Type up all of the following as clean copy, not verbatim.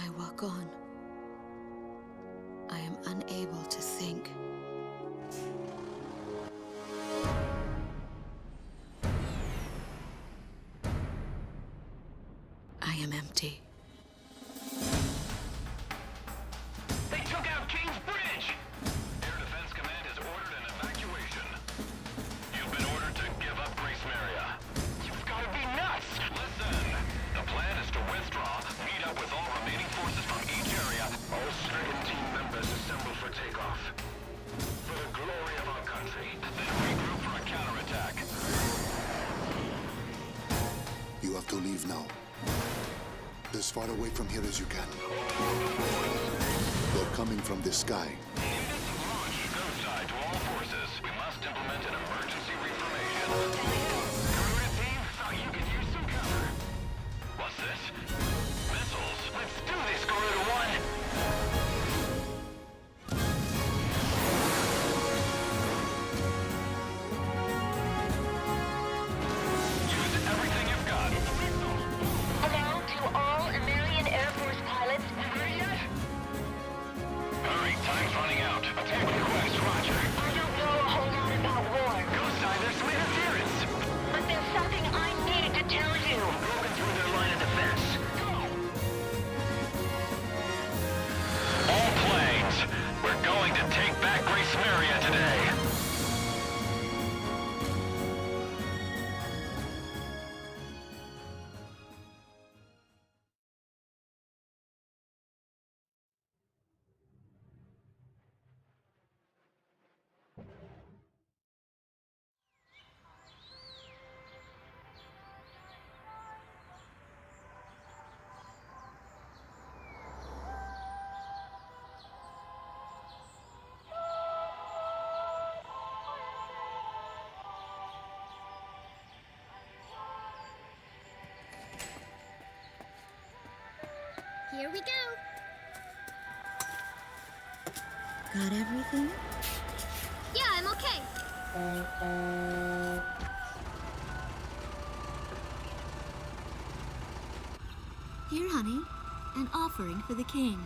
I walk on, I am unable to think. I am empty. They took out King's Bridge! Air Defense Command has ordered an evacuation. You've been ordered to give up Grace Maria. You've got to be nuts! Listen, the plan is to withdraw, meet up with all remaining forces from each area. All stricken team members assemble for takeoff. For the glory of our country, then regroup for a counterattack. You have to leave now. As far away from here as you can. They're coming from the sky. Launch, go side to all forces. We must implement an emergency reformation. Garuda team, thought you could use some cover. What's this? Missiles. Let's do this, Garuda 1. Use everything you've got. Hello to all American Air Force pilots. Ready yet? Hurry, time's running out. Attack request, roger. I don't know a whole lot about war, Go side, there's some interference. but there's something I need to tell you. Broken through their line of defense. Go! All planes, we're going to take back Grace Maria today. Here we go. Got everything? Yeah, I'm okay. Here, honey. An offering for the king.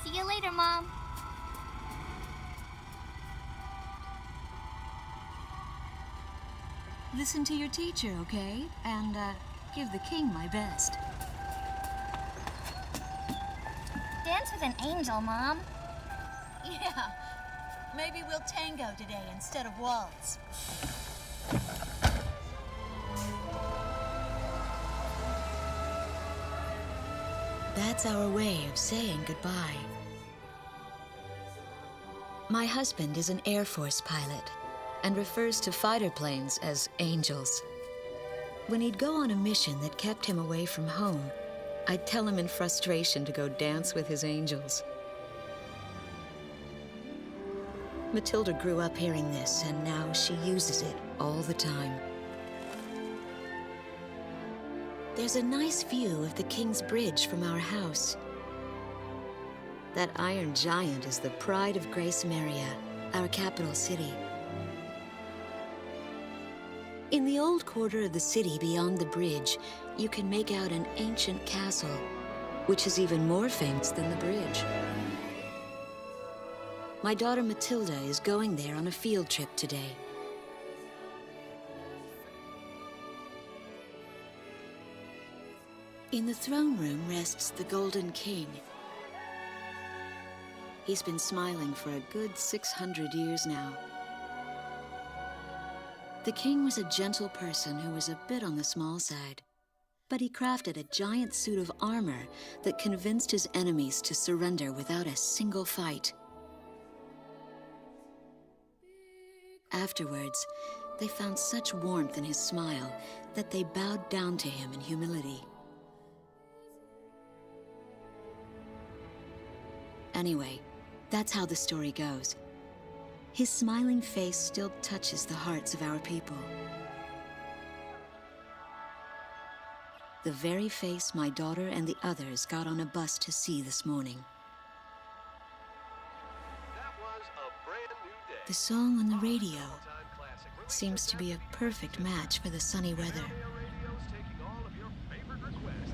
See you later, Mom. Listen to your teacher, okay? And, give the king my best. Dance with an angel, Mom. Yeah. Maybe we'll tango today instead of waltz. That's our way of saying goodbye. My husband is an Air Force pilot and refers to fighter planes as angels. When he'd go on a mission that kept him away from home, I'd tell him in frustration to go dance with his angels. Matilda grew up hearing this, and now she uses it all the time. There's a nice view of the King's Bridge from our house. That iron giant is the pride of Grace Maria, our capital city. In the old quarter of the city beyond the bridge, you can make out an ancient castle, which is even more famous than the bridge. My daughter Matilda is going there on a field trip today. In the throne room rests the Golden King. He's been smiling for a good 600 years now. The king was a gentle person who was a bit on the small side, but he crafted a giant suit of armor that convinced his enemies to surrender without a single fight. Afterwards, they found such warmth in his smile that they bowed down to him in humility. Anyway, that's how the story goes. His smiling face still touches the hearts of our people. The very face my daughter and the others got on a bus to see this morning. That was a brand new day. The song on the radio seems to be a perfect match for the sunny weather. Radio's taking all of your favorite requests.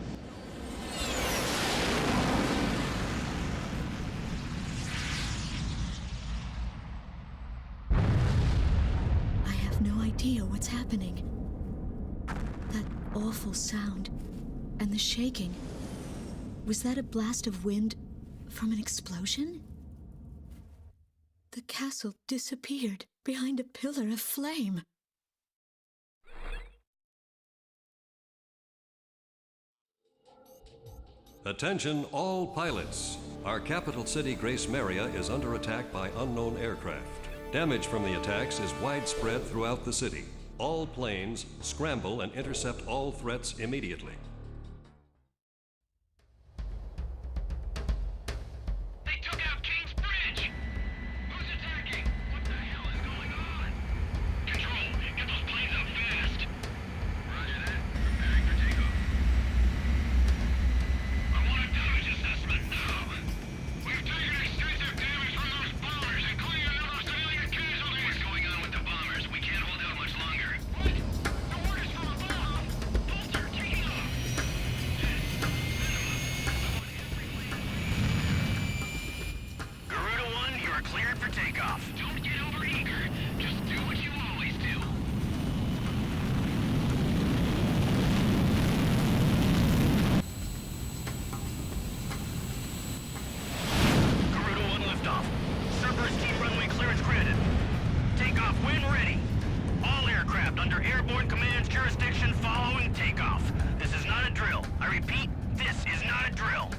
hear what's happening. That awful sound and the shaking. Was that a blast of wind from an explosion? The castle disappeared behind a pillar of flame. Attention all pilots. Our capital city, Grace Maria, is under attack by unknown aircraft. Damage from the attacks is widespread throughout the city. All planes scramble and intercept all threats immediately. They took out King's Bridge! Who's attacking? What the hell is going on? Control, get those planes up fast! Roger that. Preparing for takeoff. I want a damage assessment now! We've taken extensive damage from those bombers, including a number of civilian casualties! What's going on with the bombers? We can't hold out much longer. What? The orders from above! Bolter, taking off! Garuda 1, you are cleared for takeoff. Don't get overeager. Just do what you always do. Garuda 1 liftoff. Cerberus team runway clearance granted. Takeoff when ready. All aircraft under airborne command's jurisdiction following takeoff. This is not a drill. I repeat, this is not a drill.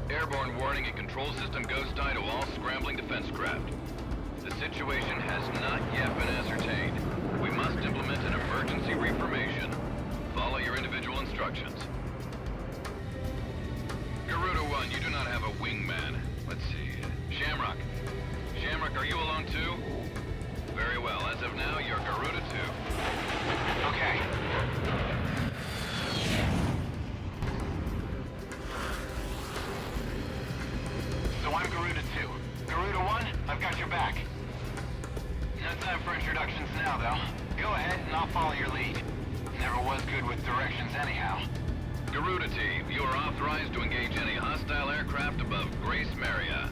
Airborne warning and control system ghost eye to all scrambling defense craft. The situation has not yet been ascertained. We must implement an emergency reformation. Follow your individual instructions. Garuda 1, you do not have a wingman. Let's see. Shamrock. Shamrock, are you alone too? Very well. As of now, you're Garuda 2. Okay. So I'm Garuda 2. Garuda 1, I've got your back. No time for introductions now, though. Go ahead and I'll follow your lead. Never was good with directions anyhow. Garuda team, you are authorized to engage any hostile aircraft above Grace Maria.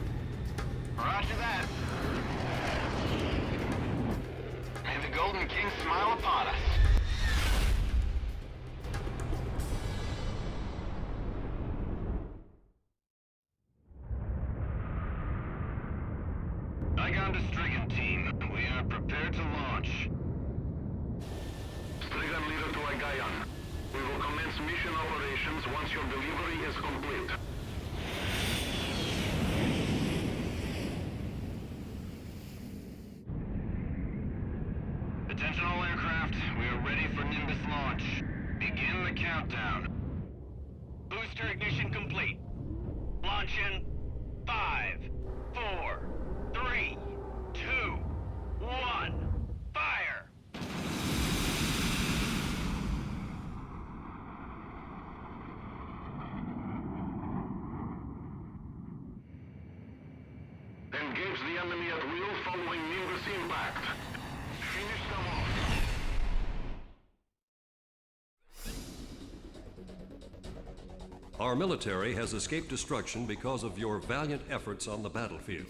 Roger that. May the Golden King smile upon us. Strigan team, we are prepared to launch. Strigan leader to Igayan. We will commence mission operations once your delivery is complete. Attention all aircraft, we are ready for Nimbus launch. Begin the countdown. Booster ignition complete. Launch in 5, 4, 3, 2, 1, fire! Engage the enemy at will following Nimbus impact. Finish them off. Our military has escaped destruction because of your valiant efforts on the battlefield.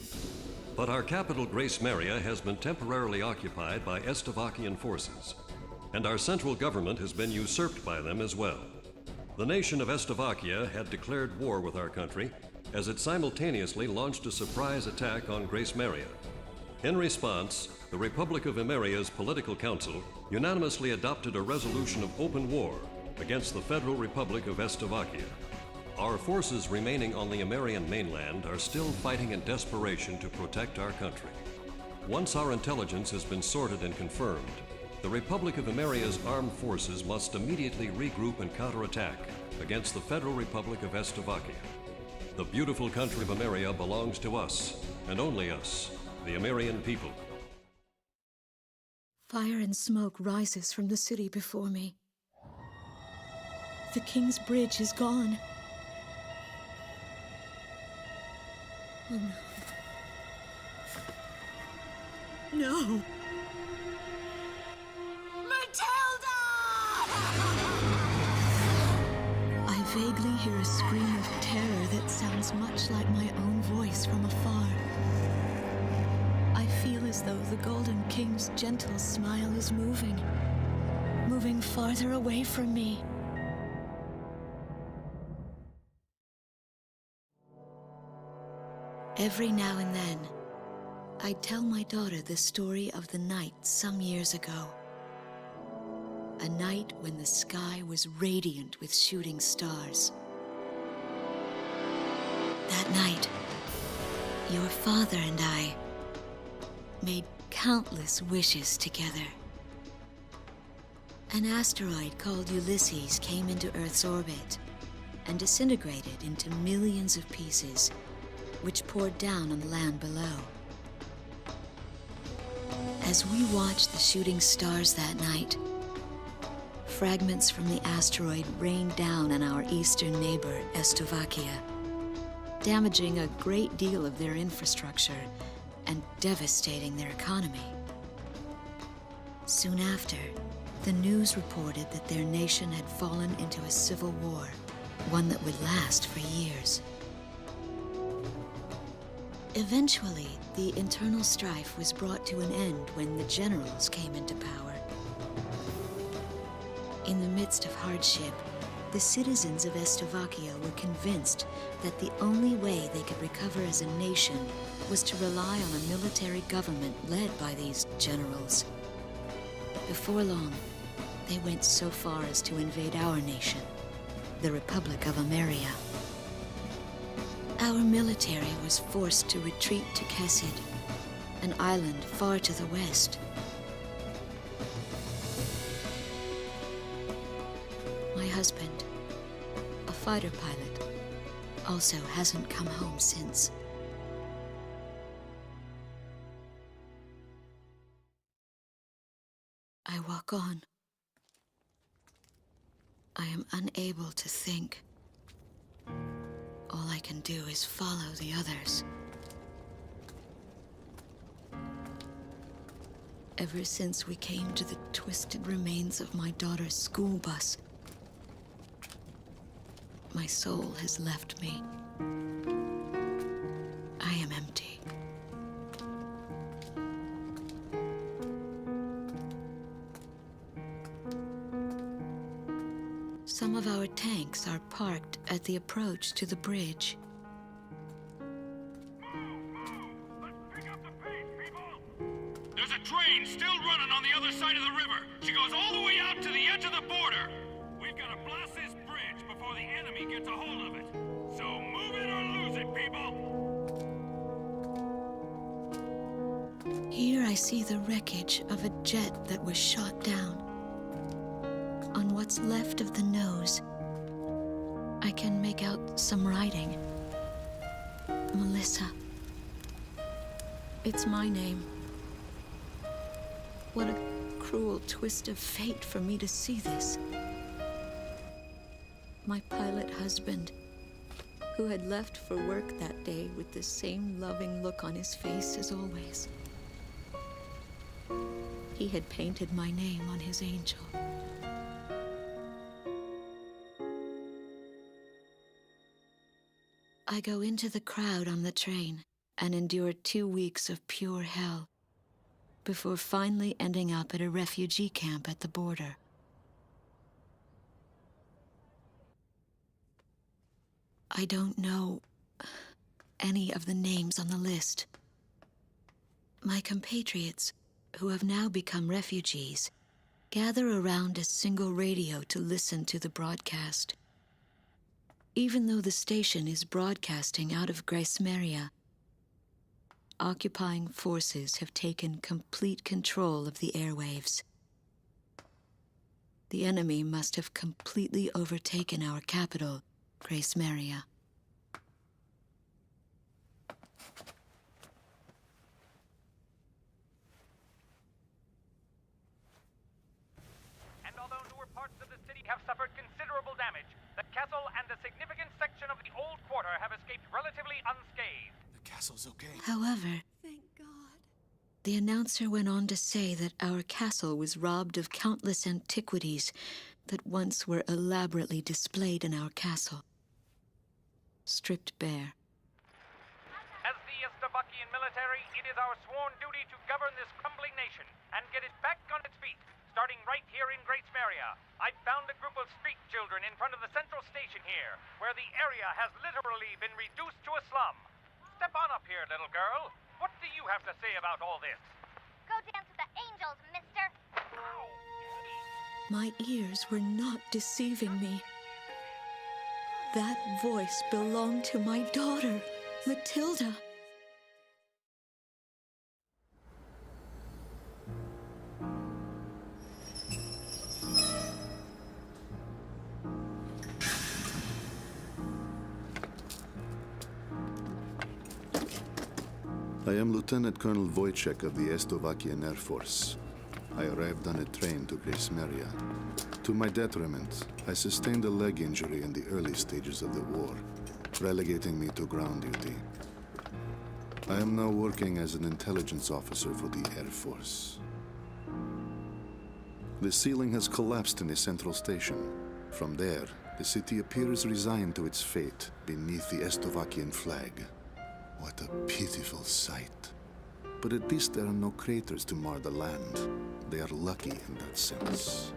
But our capital, Grace Maria, has been temporarily occupied by Estavakian forces, and our central government has been usurped by them as well. The nation of Estavakia had declared war with our country as it simultaneously launched a surprise attack on Grace Maria. In response, the Republic of Emeria's Political Council unanimously adopted a resolution of open war against the Federal Republic of Estavakia. Our forces remaining on the Emerian mainland are still fighting in desperation to protect our country. Once our intelligence has been sorted and confirmed, the Republic of Emeria's armed forces must immediately regroup and counterattack against the Federal Republic of Estavakia. The beautiful country of Emeria belongs to us, and only us, the Emerian people. Fire and smoke rises from the city before me. The King's Bridge is gone. Oh, no. No! I vaguely hear a scream of terror that sounds much like my own voice from afar. I feel as as though the Golden King's gentle smile is moving farther away from me. Every now and then, I tell my daughter the story of the night some years ago. A night when the sky was radiant with shooting stars. That night, your father and I made countless wishes together. An asteroid called Ulysses came into Earth's orbit and disintegrated into millions of pieces, which poured down on the land below. As we watched the shooting stars that night, fragments from the asteroid rained down on our eastern neighbor, Slovakia, damaging a great deal of their infrastructure and devastating their economy. Soon after, the news reported that their nation had fallen into a civil war, one that would last for years. Eventually, the internal strife was brought to an end when the generals came into power. In the midst of hardship, the citizens of Slovakia were convinced that the only way they could recover as a nation was to rely on a military government led by these generals. Before long, they went so far as to invade our nation, the Republic of Ameria. Our military was forced to retreat to Kesid, an island far to the west. My husband, a fighter pilot, also hasn't come home since. I walk on. I am unable to think. All I can do is follow the others. Ever since we came to the twisted remains of my daughter's school bus, my soul has left me. I am empty. Some of our tanks are parked at the approach to the bridge. There's a train still running on the other side of the river. She goes all the way out to the edge of the border. We've got to blast this bridge before the enemy gets a hold of it. So move it or lose it, people! Here I see the wreckage of a jet that was shot down. On what's left of the nose, I can make out some writing. Melissa. It's my name. What a cruel twist of fate for me to see this. My pilot husband, who had left for work that day with the same loving look on his face as always. He had painted my name on his angel. I go into the crowd on the train and endure 2 weeks of pure hell before finally ending up at a refugee camp at the border. I don't know any of the names on the list. My compatriots, who have now become refugees, gather around a single radio to listen to the broadcast. Even though the station is broadcasting out of Gracemeria, occupying forces have taken complete control of the airwaves. The enemy must have completely overtaken our capital, Gracemeria. And although newer parts of the city have suffered considerable damage, the castle and a significant section of the old quarter have escaped relatively unscathed. The castle's okay. However, Thank God. the announcer went on to say that our castle was robbed of countless antiquities that once were elaborately displayed in our castle. Stripped bare. As the Slovakian military it is our sworn duty to govern this crumbling nation and get it back on its feet, starting right here in Grace Maria. I found a group of street children in front of the central station here, where the area has literally been reduced to a slum. Step on up here, little girl. What do you have to say about all this? Go dance with the angels, mister. My ears were not deceiving me. That voice belonged to my daughter, Matilda. I am Lieutenant Colonel Wojciech of the Slovakian Air Force. I arrived on a train to Grace Maria. To my detriment, I sustained a leg injury in the early stages of the war, relegating me to ground duty. I am now working as an intelligence officer for the Air Force. The ceiling has collapsed in the central station. From there, the city appears resigned to its fate beneath the Slovakian flag. What a pitiful sight. But at least there are no craters to mar the land. They are lucky in that sense.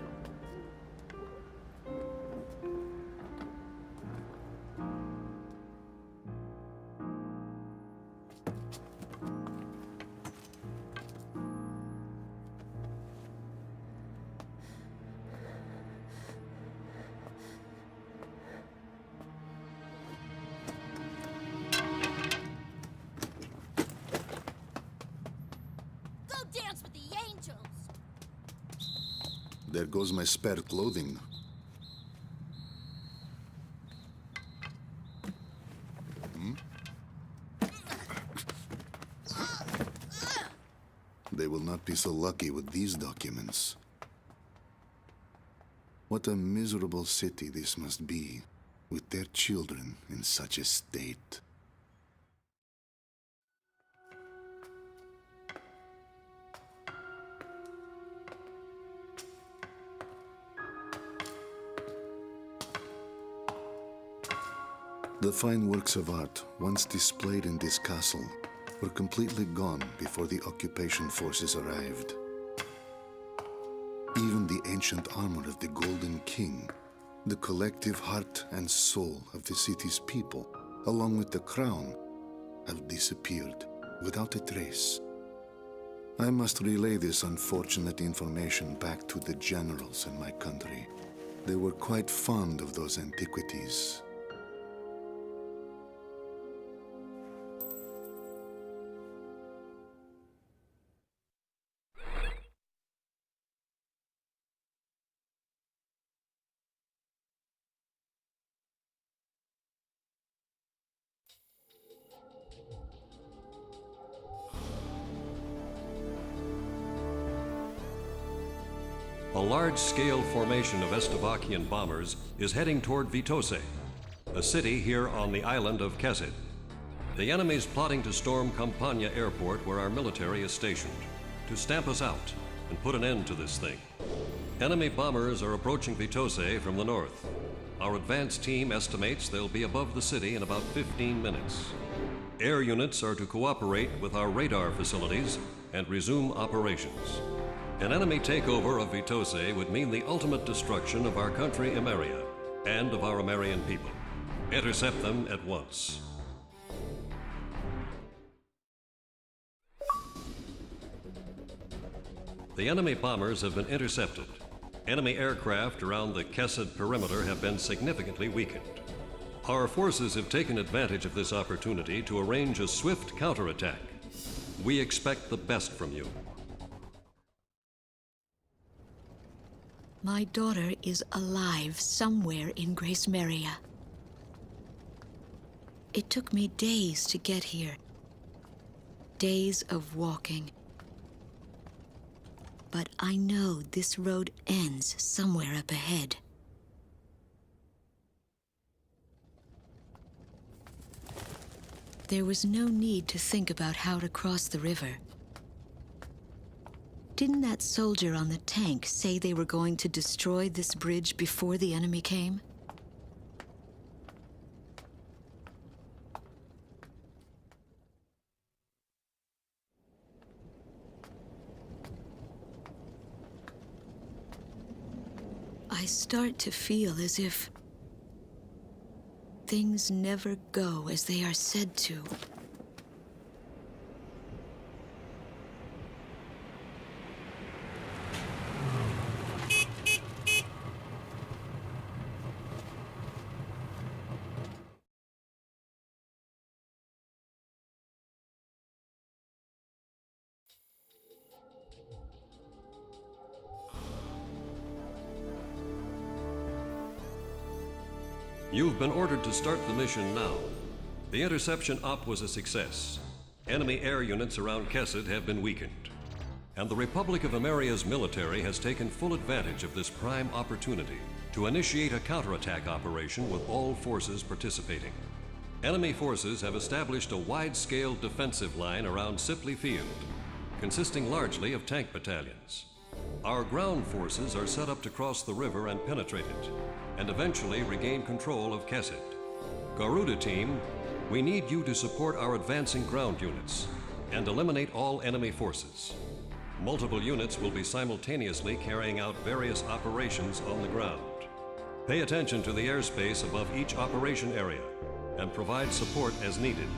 Dance with the angels! There goes my spare clothing. They will not be so lucky with these documents. What a miserable city this must be, with their children in such a state. The fine works of art, once displayed in this castle, were completely gone before the occupation forces arrived. Even the ancient armor of the Golden King, the collective heart and soul of the city's people, along with the crown, have disappeared without a trace. I must relay this unfortunate information back to the generals in my country. They were quite fond of those antiquities. A large-scale formation of Slovakian bombers is heading toward Vitose, a city here on the island of Kesid. The enemy is plotting to storm Campania Airport, where our military is stationed, to stamp us out and put an end to this thing. Enemy bombers are approaching Vitose from the north. Our advance team estimates they'll be above the city in about 15 minutes. Air units are to cooperate with our radar facilities and resume operations. An enemy takeover of Vitose would mean the ultimate destruction of our country Emeria and of our Emerian people. Intercept them at once. The enemy bombers have been intercepted. Enemy aircraft around the Kesid perimeter have been significantly weakened. Our forces have taken advantage of this opportunity to arrange a swift counterattack. We expect the best from you. My daughter is alive somewhere in Grace Maria. It took me days to get here. Days of walking. But I know this road ends somewhere up ahead. There was no need to think about how to cross the river. Didn't that soldier on the tank say they were going to destroy this bridge before the enemy came? start to feel as if things never go as they are said to. You've been ordered to start the mission now. The interception op was a success. Enemy air units around Kesed have been weakened. And the Republic of Ameria's military has taken full advantage of this prime opportunity to initiate a counterattack operation with all forces participating. Enemy forces have established a wide-scale defensive line around Sipley Field, consisting largely of tank battalions. Our ground forces are set up to cross the river and penetrate it, and eventually regain control of Kesed. Garuda team, we need you to support our advancing ground units and eliminate all enemy forces. Multiple units will be simultaneously carrying out various operations on the ground. Pay attention to the airspace above each operation area and provide support as needed.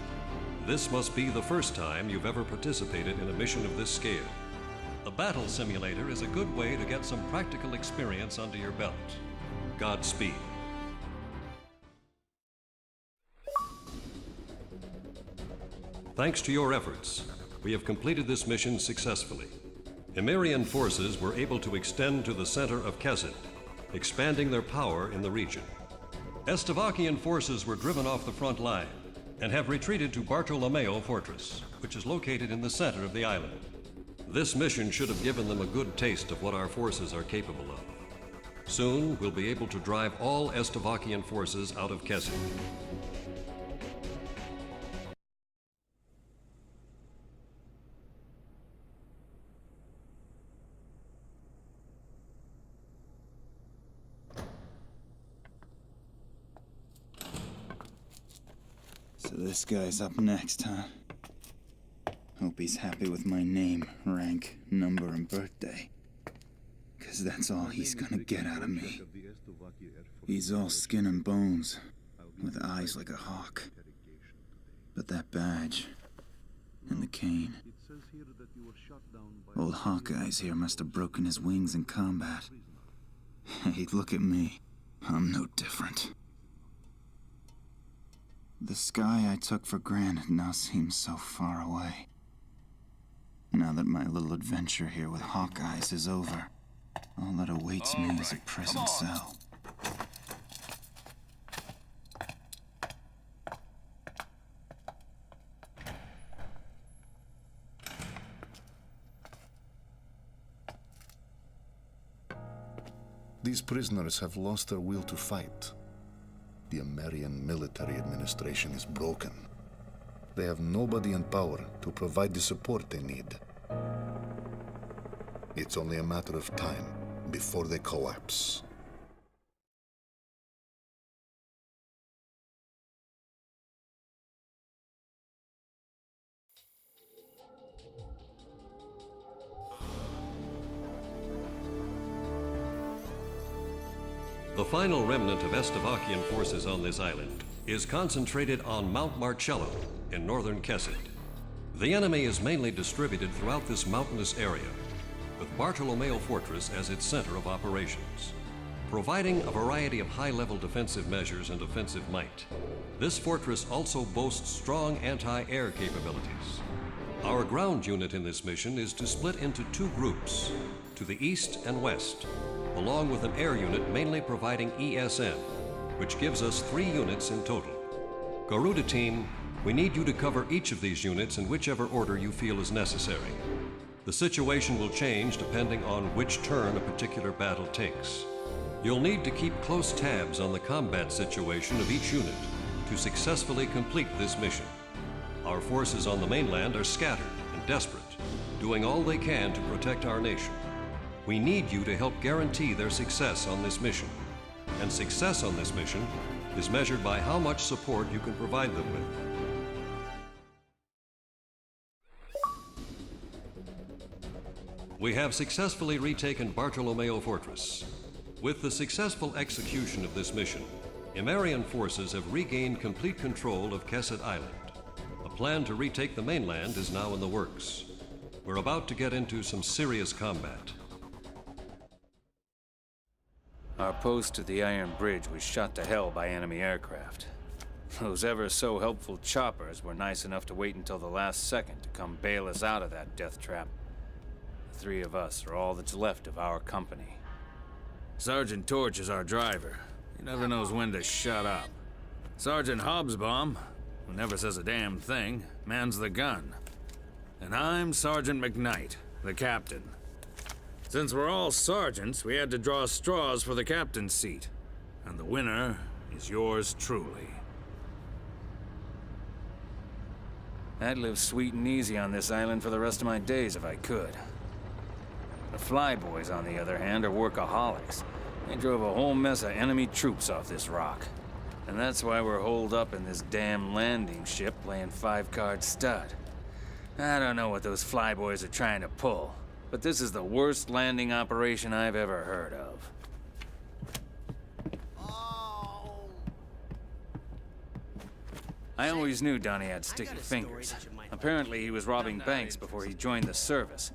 This must be the first time you've ever participated in a mission of this scale. The battle simulator is a good way to get some practical experience under your belt. Godspeed. Thanks to your efforts, we have completed this mission successfully. Emirian forces were able to extend to the center of Kesed, expanding their power in the region. Estavakian forces were driven off the front line and have retreated to Bartolomeo Fortress, which is located in the center of the island. This mission should have given them a good taste of what our forces are capable of. Soon, we'll be able to drive all Estavakian forces out of Kesed. So this guy's up next, huh? Hope he's happy with my name, rank, number, and birthday. 'Cause that's all he's gonna get out of me. He's all skin and bones, with eyes like a hawk. But that badge, and the cane. Old Hawkeye's here must have broken his wings in combat. Hey, look at me. I'm no different. The sky I took for granted now seems so far away. Now that my little adventure here with Hawkeyes is over, all that awaits me is a prison cell. These prisoners have lost their will to fight. The American military administration is broken. They have nobody in power to provide the support they need. It's only a matter of time before they collapse. The final remnant of Estavakian forces on this island is concentrated on Mount Marcello in northern Kesed. The enemy is mainly distributed throughout this mountainous area, with Bartolomeo Fortress as its center of operations, providing a variety of high-level defensive measures and offensive might. This fortress also boasts strong anti-air capabilities. Our ground unit in this mission is to split into two groups, to the east and west, along with an air unit mainly providing ESN, which gives us 3 units in total. Garuda team, we need you to cover each of these units in whichever order you feel is necessary. The situation will change depending on which turn a particular battle takes. You'll need to keep close tabs on the combat situation of each unit to successfully complete this mission. Our forces on the mainland are scattered and desperate, doing all they can to protect our nation. We need you to help guarantee their success on this mission. And success on this mission is measured by how much support you can provide them with. We have successfully retaken Bartolomeo Fortress. With the successful execution of this mission, Imarian forces have regained complete control of Kesset Island. A plan to retake the mainland is now in the works. We're about to get into some serious combat. Our post at the Iron Bridge was shot to hell by enemy aircraft. Those ever-so-helpful choppers were nice enough to wait until the last second to come bail us out of that death trap. The three of us are all that's left of our company. Sergeant Torch is our driver. He never knows when to shut up. Sergeant Hobsbawm, who never says a damn thing, mans the gun. And I'm Sergeant McKnight, the captain. Since we're all sergeants, we had to draw straws for the captain's seat. And the winner is yours truly. I'd live sweet and easy on this island for the rest of my days if I could. The Flyboys, on the other hand, are workaholics. They drove a whole mess of enemy troops off this rock. And that's why we're holed up in this damn landing ship playing 5-card stud. I don't know what those Flyboys are trying to pull, but this is the worst landing operation I've ever heard of. I always knew Donnie had sticky fingers. Apparently he was robbing banks before he joined the service.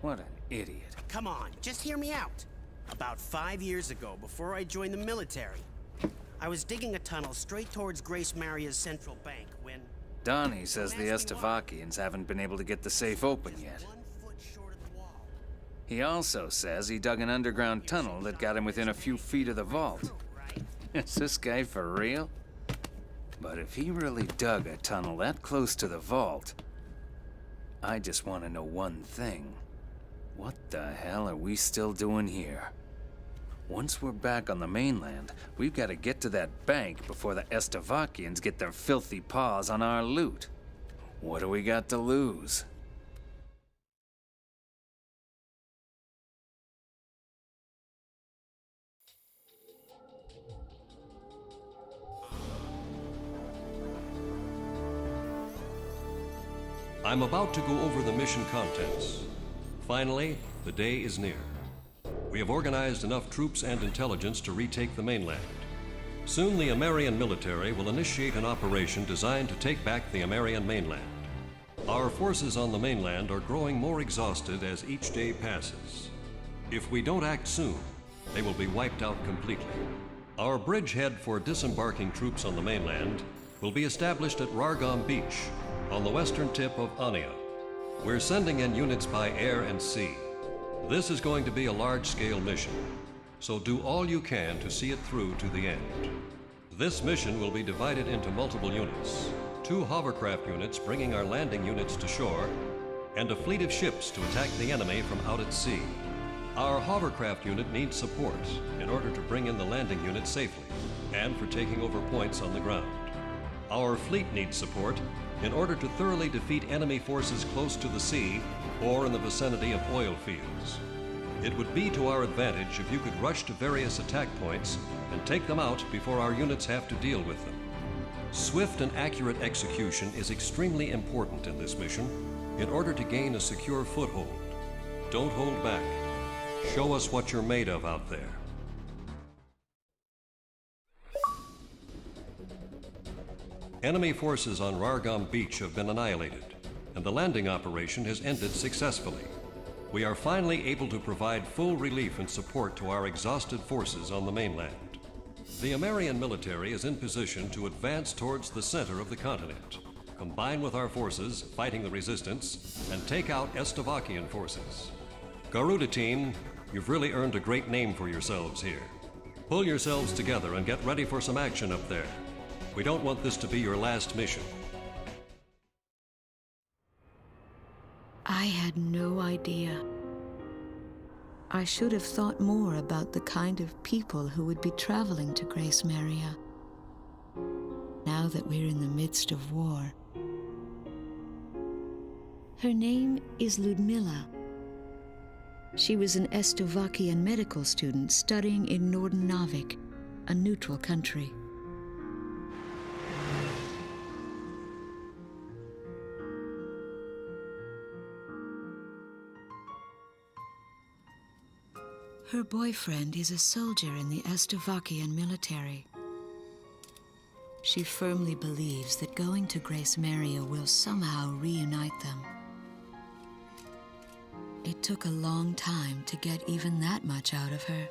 What an idiot. Come on, just hear me out. About 5 years ago, before I joined the military, I was digging a tunnel straight towards Grace Maria's central bank when... Donnie says the Estevakians haven't been able to get the safe open yet. He also says he dug an underground tunnel that got him within a few feet of the vault. Is this guy for real? But if he really dug a tunnel that close to the vault, I just want to know one thing. What the hell are we still doing here? Once we're back on the mainland, we've got to get to that bank before the Estevakians get their filthy paws on our loot. What do we got to lose? I'm about to go over the mission contents. Finally, the day is near. We have organized enough troops and intelligence to retake the mainland. Soon the Imarian military will initiate an operation designed to take back the Imarian mainland. Our forces on the mainland are growing more exhausted as each day passes. If we don't act soon, they will be wiped out completely. Our bridgehead for disembarking troops on the mainland will be established at Rargam Beach, on the western tip of Ania. We're sending in units by air and sea. This is going to be a large-scale mission, so do all you can to see it through to the end. This mission will be divided into multiple units. 2 hovercraft units bringing our landing units to shore, and a fleet of ships to attack the enemy from out at sea. Our hovercraft unit needs support in order to bring in the landing unit safely, and for taking over points on the ground. Our fleet needs support in order to thoroughly defeat enemy forces close to the sea or in the vicinity of oil fields. It would be to our advantage if you could rush to various attack points and take them out before our units have to deal with them. Swift and accurate execution is extremely important in this mission in order to gain a secure foothold. Don't hold back. Show us what you're made of out there. Enemy forces on Rargam Beach have been annihilated, and the landing operation has ended successfully. We are finally able to provide full relief and support to our exhausted forces on the mainland. The Imarian military is in position to advance towards the center of the continent, combine with our forces fighting the resistance, and take out Estevakian forces. Garuda team, you've really earned a great name for yourselves here. Pull yourselves together and get ready for some action up there. We don't want this to be your last mission. I had no idea. I should have thought more about the kind of people who would be traveling to Grace Maria, now that we're in the midst of war. Her name is Ludmilla. She was an Estevakian medical student studying in Northern Navik, a neutral country. Her boyfriend is a soldier in the Estovakian military. She firmly believes that going to Grace Maria will somehow reunite them. It took a long time to get even that much out of her.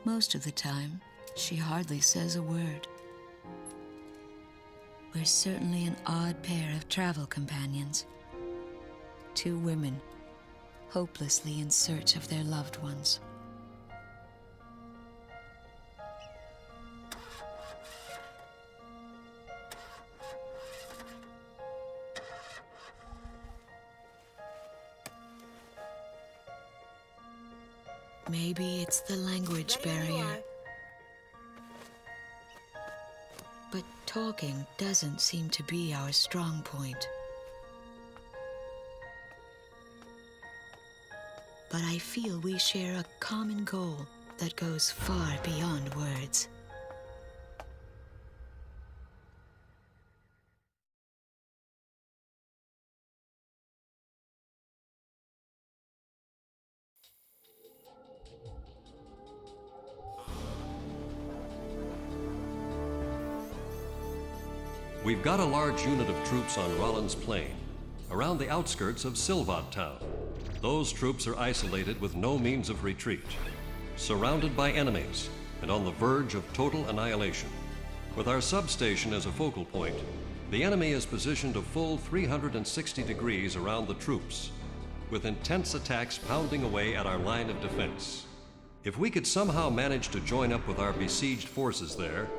Most of the time, she hardly says a word. We're certainly an odd pair of travel companions. Two women, hopelessly in search of their loved ones. Maybe it's the language barrier. But talking doesn't seem to be our strong point. But I feel we share a common goal that goes far beyond words. We've got a large unit of troops on Rollins Plain, around the outskirts of Silvat Town. Those troops are isolated with no means of retreat, surrounded by enemies, and on the verge of total annihilation. With our substation as a focal point, the enemy is positioned a full 360 degrees around the troops, with intense attacks pounding away at our line of defense. If we could somehow manage to join up with our besieged forces there,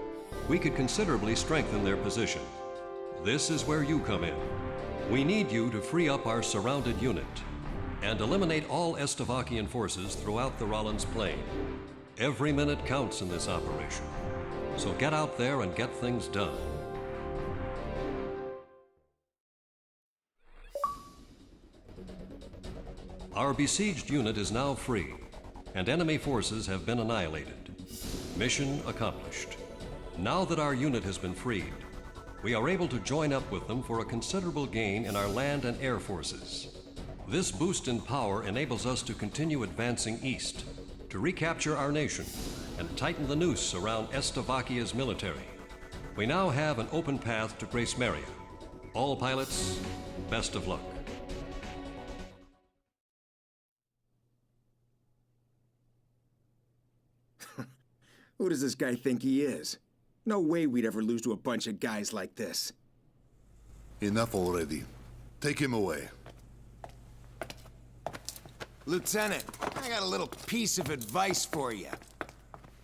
we could considerably strengthen their position. This is where you come in. We need you to free up our surrounded unit and eliminate all Estovakian forces throughout the Rollins Plain. Every minute counts in this operation, so get out there and get things done. Our besieged unit is now free, and enemy forces have been annihilated. Mission accomplished. Now that our unit has been freed, we are able to join up with them for a considerable gain in our land and air forces. This boost in power enables us to continue advancing east, to recapture our nation and tighten the noose around Estovakia's military. We now have an open path to Grace Maria. All pilots, best of luck. Who does this guy think he is? No way we'd ever lose to a bunch of guys like this. Enough already. Take him away. Lieutenant, I got a little piece of advice for you.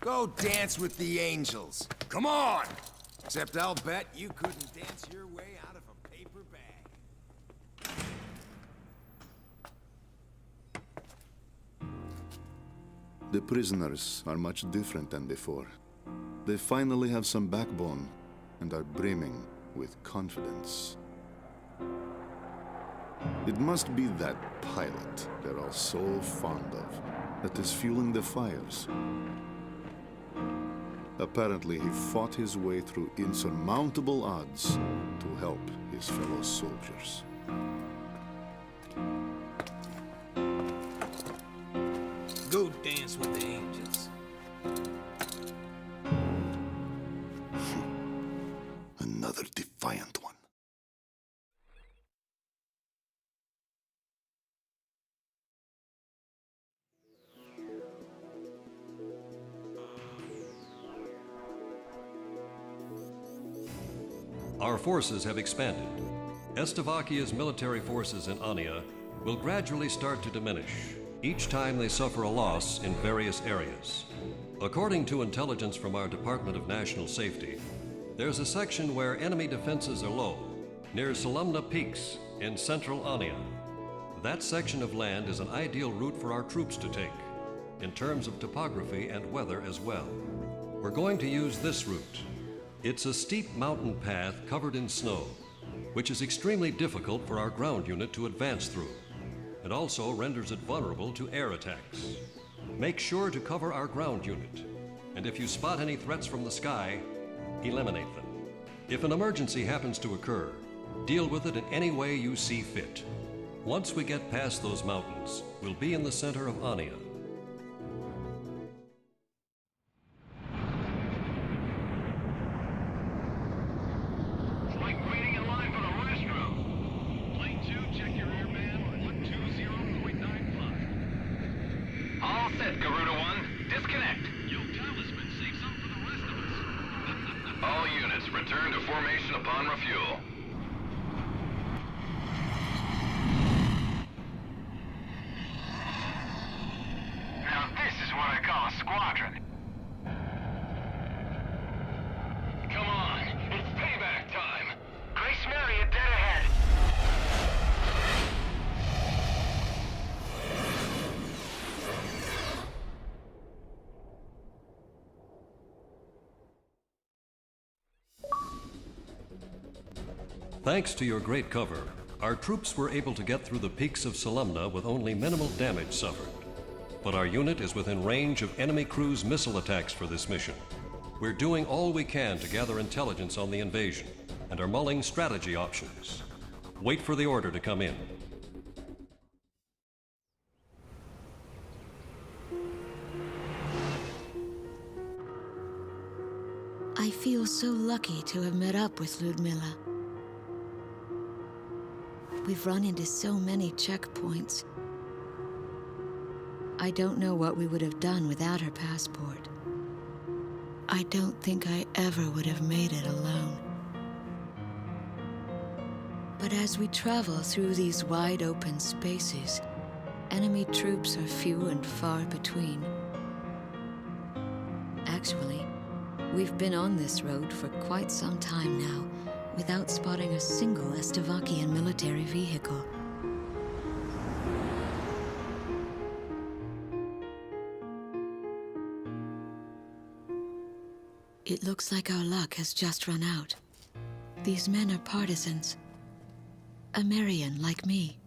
Go dance with the angels. Come on! Except I'll bet you couldn't dance your way out of a paper bag. The prisoners are much different than before. They finally have some backbone and are brimming with confidence. It must be that pilot they're all so fond of that is fueling the fires. Apparently, he fought his way through insurmountable odds to help his fellow soldiers. Go dance with the angels. Another defiant one. Our forces have expanded. Estovakia's military forces in Ania will gradually start to diminish each time they suffer a loss in various areas. According to intelligence from our Department of National Safety, there's a section where enemy defenses are low, near Salumna Peaks in central Ania. That section of land is an ideal route for our troops to take, in terms of topography and weather as well. We're going to use this route. It's a steep mountain path covered in snow, which is extremely difficult for our ground unit to advance through. It also renders it vulnerable to air attacks. Make sure to cover our ground unit, and if you spot any threats from the sky, eliminate them. If an emergency happens to occur, deal with it in any way you see fit. Once we get past those mountains, we'll be in the center of Ania. Return to formation upon refuel. Now this is what I call a squadron. Come on, it's payback time. Grace Maria dead ahead. Thanks to your great cover, our troops were able to get through the peaks of Salumna with only minimal damage suffered. But our unit is within range of enemy cruise missile attacks for this mission. We're doing all we can to gather intelligence on the invasion and are mulling strategy options. Wait for the order to come in. I feel so lucky to have met up with Ludmilla. We've run into so many checkpoints. I don't know what we would have done without her passport. I don't think I ever would have made it alone. But as we travel through these wide open spaces, enemy troops are few and far between. Actually, we've been on this road for quite some time now, without spotting a single Estevakian military vehicle. It looks like our luck has just run out. These men are partisans. Amarian like me.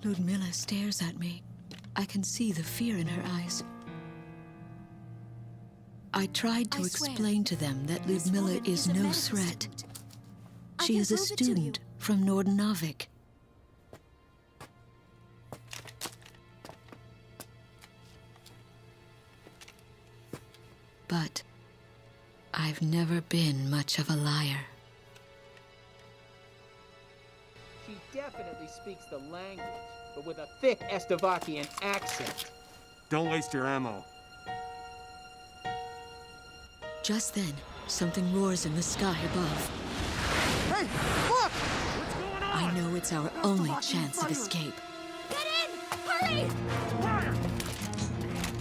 Ludmilla stares at me. I can see the fear in her eyes. I tried to explain to them that Ludmilla is no threat. She is a student from Nordenavik. But I've never been much of a liar. She definitely speaks the language, but with a thick Estevakian accent. Don't waste your ammo. Just then, something roars in the sky above. Hey, look! What's going on? I know it's our only chance of escape. Get in! Hurry! Fire!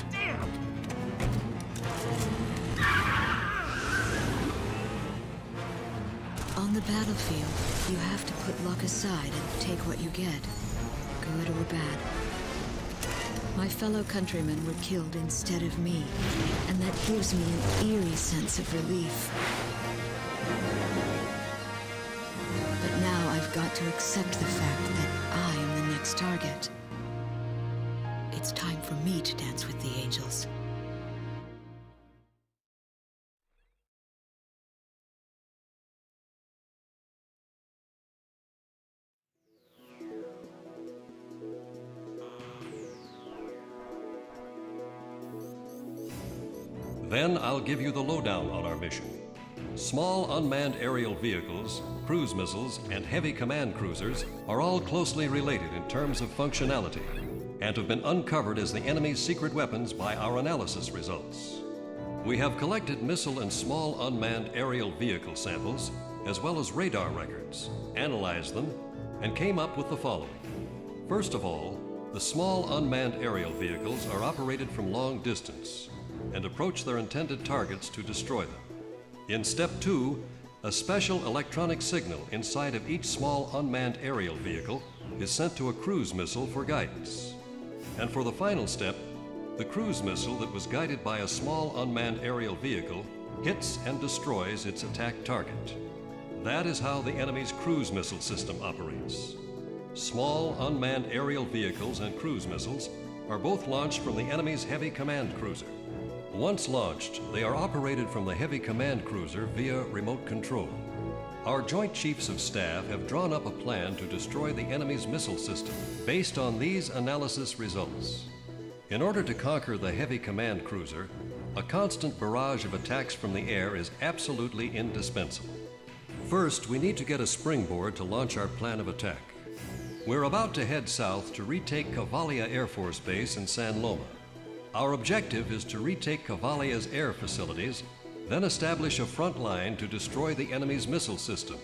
Damn! On the battlefield, you have to put luck aside and take what you get, good or bad. My fellow countrymen were killed instead of me, and that gives me an eerie sense of relief. But now I've got to accept the fact that I am the next target. It's time for me to dance with the angels. Then I'll give you the lowdown on our mission. Small unmanned aerial vehicles, cruise missiles, and heavy command cruisers are all closely related in terms of functionality and have been uncovered as the enemy's secret weapons by our analysis results. We have collected missile and small unmanned aerial vehicle samples, as well as radar records, analyzed them, and came up with the following. First of all, the small unmanned aerial vehicles are operated from long distance and approach their intended targets to destroy them. In step 2, a special electronic signal inside of each small unmanned aerial vehicle is sent to a cruise missile for guidance. And for the final step, the cruise missile that was guided by a small unmanned aerial vehicle hits and destroys its attack target. That is how the enemy's cruise missile system operates. Small unmanned aerial vehicles and cruise missiles are both launched from the enemy's heavy command cruiser. Once launched, they are operated from the heavy command cruiser via remote control. Our Joint Chiefs of Staff have drawn up a plan to destroy the enemy's missile system based on these analysis results. In order to conquer the heavy command cruiser, a constant barrage of attacks from the air is absolutely indispensable. First, we need to get a springboard to launch our plan of attack. We're about to head south to retake Cavalia Air Force Base in San Loma. Our objective is to retake Cavalia's air facilities, Then establish a front line to destroy the enemy's missile system.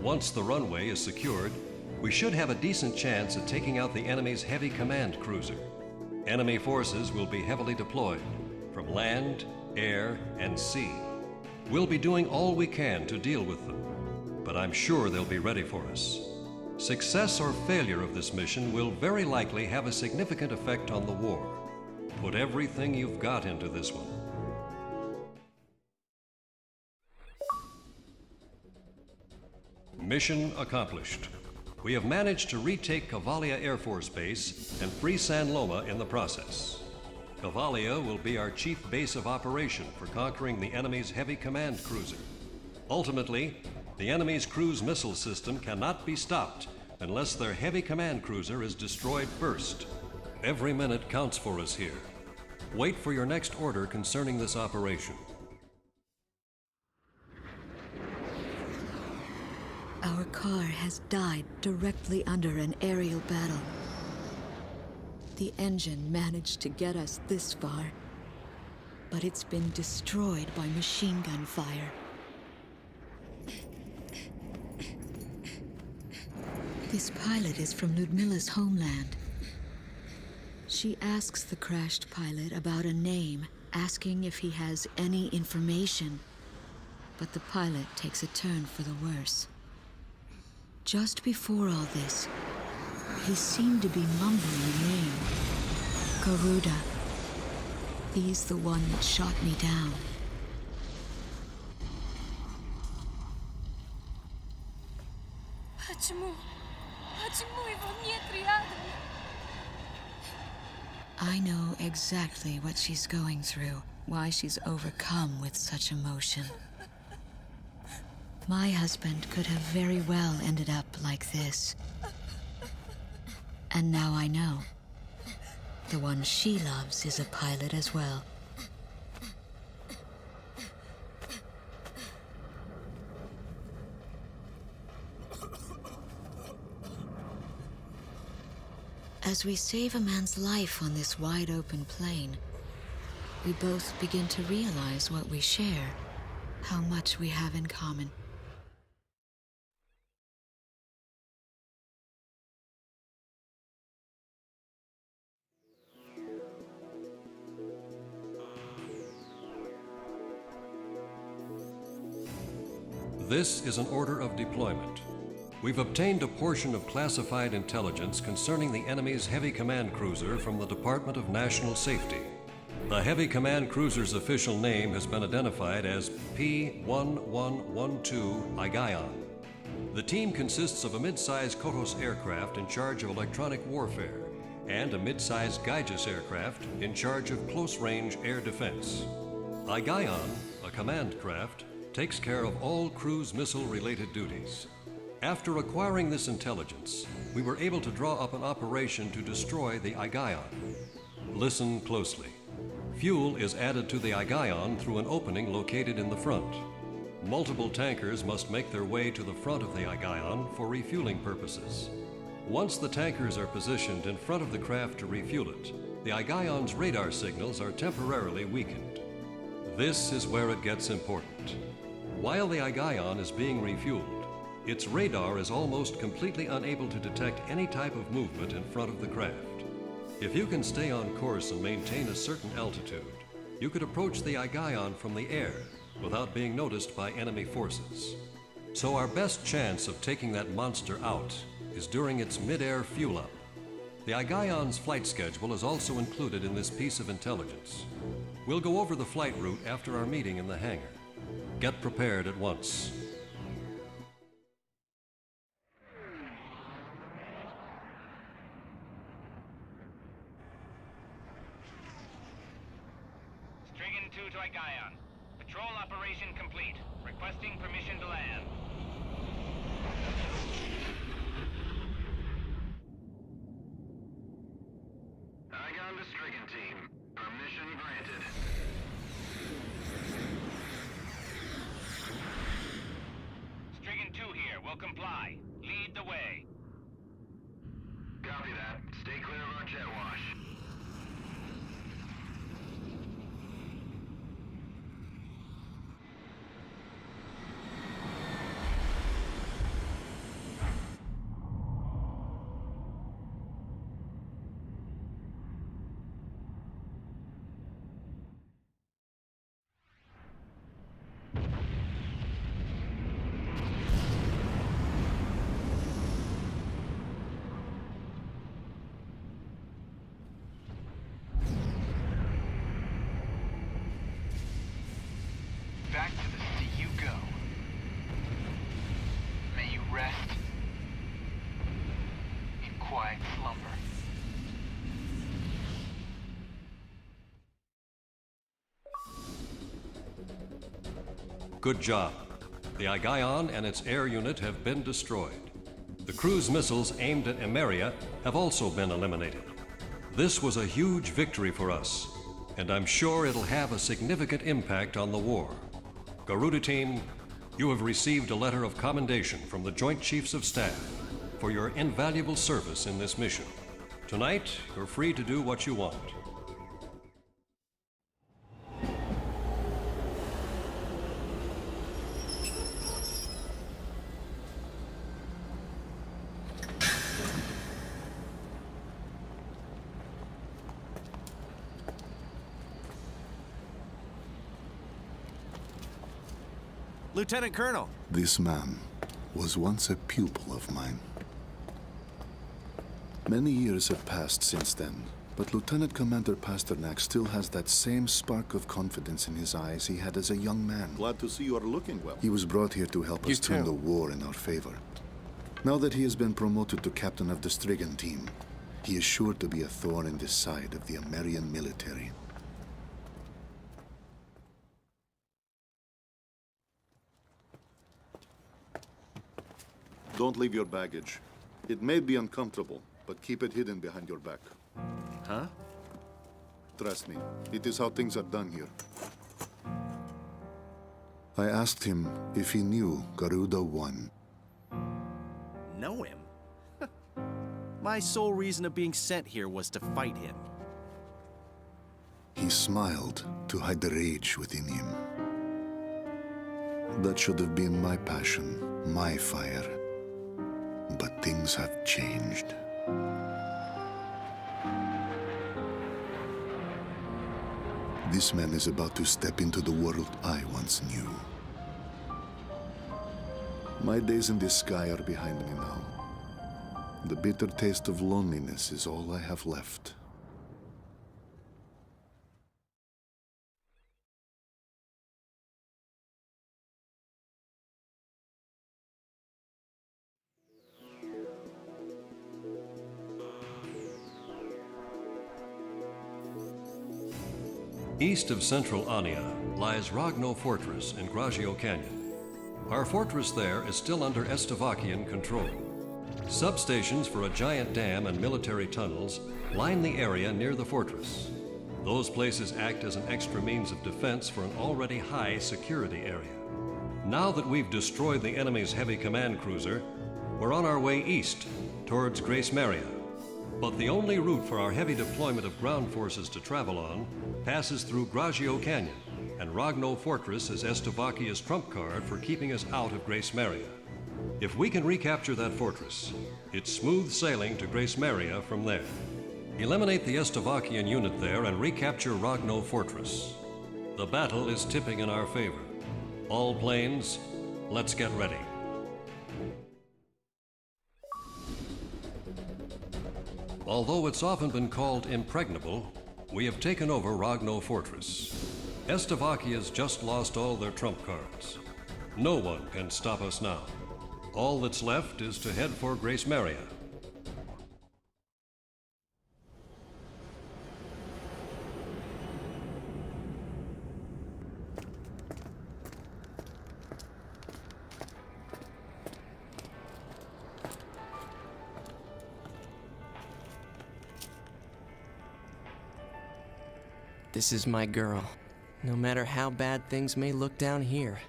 Once the runway is secured, we should have a decent chance at taking out the enemy's heavy command cruiser. Enemy forces will be heavily deployed from land, air, and sea. We'll be doing all we can to deal with them, but I'm sure they'll be ready for us. Success or failure of this mission will very likely have a significant effect on the war. Put everything you've got into this one. Mission accomplished. We have managed to retake Cavalia Air Force Base and free San Loma in the process. Cavalia will be our chief base of operation for conquering the enemy's heavy command cruiser. Ultimately, the enemy's cruise missile system cannot be stopped unless their heavy command cruiser is destroyed first. Every minute counts for us here. Wait for your next order concerning this operation. Our car has died directly under an aerial battle. The engine managed to get us this far, but it's been destroyed by machine gun fire. This pilot is from Ludmila's homeland. She asks the crashed pilot about a name, asking if he has any information, but the pilot takes a turn for the worse. Just before all this, he seemed to be mumbling a name. Garuda. He's the one that shot me down. I know exactly what she's going through, why she's overcome with such emotion. My husband could have very well ended up like this. And now I know. The one she loves is a pilot as well. As we save a man's life on this wide-open plain, we both begin to realize what we share, how much we have in common. This is an order of deployment. We've obtained a portion of classified intelligence concerning the enemy's heavy command cruiser from the Department of National Safety. The heavy command cruiser's official name has been identified as P-1112 Igayon. The team consists of a mid-size Kotos aircraft in charge of electronic warfare and a mid-size Gaijus aircraft in charge of close-range air defense. Igayon, a command craft, takes care of all cruise missile-related duties. After acquiring this intelligence, we were able to draw up an operation to destroy the Igayon. Listen closely. Fuel is added to the Igayon through an opening located in the front. Multiple tankers must make their way to the front of the Igayon for refueling purposes. Once the tankers are positioned in front of the craft to refuel it, the Igayon's radar signals are temporarily weakened. This is where it gets important. While the Igayon is being refueled, its radar is almost completely unable to detect any type of movement in front of the craft. If you can stay on course and maintain a certain altitude, you could approach the Igayon from the air without being noticed by enemy forces. So our best chance of taking that monster out is during its mid-air fuel-up. The Igayon's flight schedule is also included in this piece of intelligence. We'll go over the flight route after our meeting in the hangar. Get prepared at once. Strigan 2 to Igayon. Patrol operation complete. Requesting permission to land. Igayon to Strigan team. Permission granted. Strigan 2 here. Will comply. Lead the way. Copy that. Stay clear of our jet wash. back to the sea you go. May you rest in quiet slumber. Good job. The Igaion and its air unit have been destroyed. The cruise missiles aimed at Emeria have also been eliminated. This was a huge victory for us, and I'm sure it'll have a significant impact on the war. Garuda Team, you have received a letter of commendation from the Joint Chiefs of Staff for your invaluable service in this mission. Tonight, you're free to do what you want. Lieutenant Colonel. This man was once a pupil of mine. Many years have passed since then, but Lieutenant Commander Pasternak still has that same spark of confidence in his eyes he had as a young man. Glad to see you are looking well. He was brought here to help us turn the war in our favor. Now that he has been promoted to captain of the Strigan team, he is sure to be a thorn in the side of the American military. Don't leave your baggage. It may be uncomfortable, but keep it hidden behind your back. Huh? Trust me, it is how things are done here. I asked him if he knew Garuda won. Know him? My sole reason of being sent here was to fight him. He smiled to hide the rage within him. That should have been my passion, my fire. But things have changed. This man is about to step into the world I once knew. My days in the sky are behind me now. The bitter taste of loneliness is all I have left. East of central Ania lies Rogno Fortress in Gragio Canyon. Our fortress there is still under Estevakian control. Substations for a giant dam and military tunnels line the area near the fortress. Those places act as an extra means of defense for an already high security area. Now that we've destroyed the enemy's heavy command cruiser, we're on our way east towards Grace Maria. But the only route for our heavy deployment of ground forces to travel on passes through Gragio Canyon, and Rogno Fortress is Estevakia's trump card for keeping us out of Grace Maria. If we can recapture that fortress, it's smooth sailing to Grace Maria from there. Eliminate the Estevakian unit there and recapture Rogno Fortress. The battle is tipping in our favor. All planes, let's get ready. Although it's often been called impregnable, we have taken over Rogno Fortress. Estevakia's just lost all their trump cards. No one can stop us now. All that's left is to head for Grace Maria. This is my girl, no matter how bad things may look down here.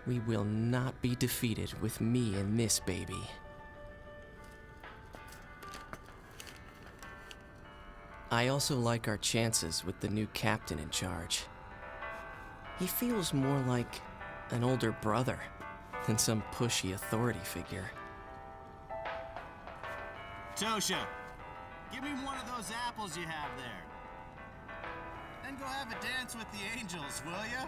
We will not be defeated with me and this baby. I also like our chances with the new captain in charge. He feels more like an older brother than some pushy authority figure. Tosha, give me one of those apples you have there. Then go have a dance with the angels, will ya?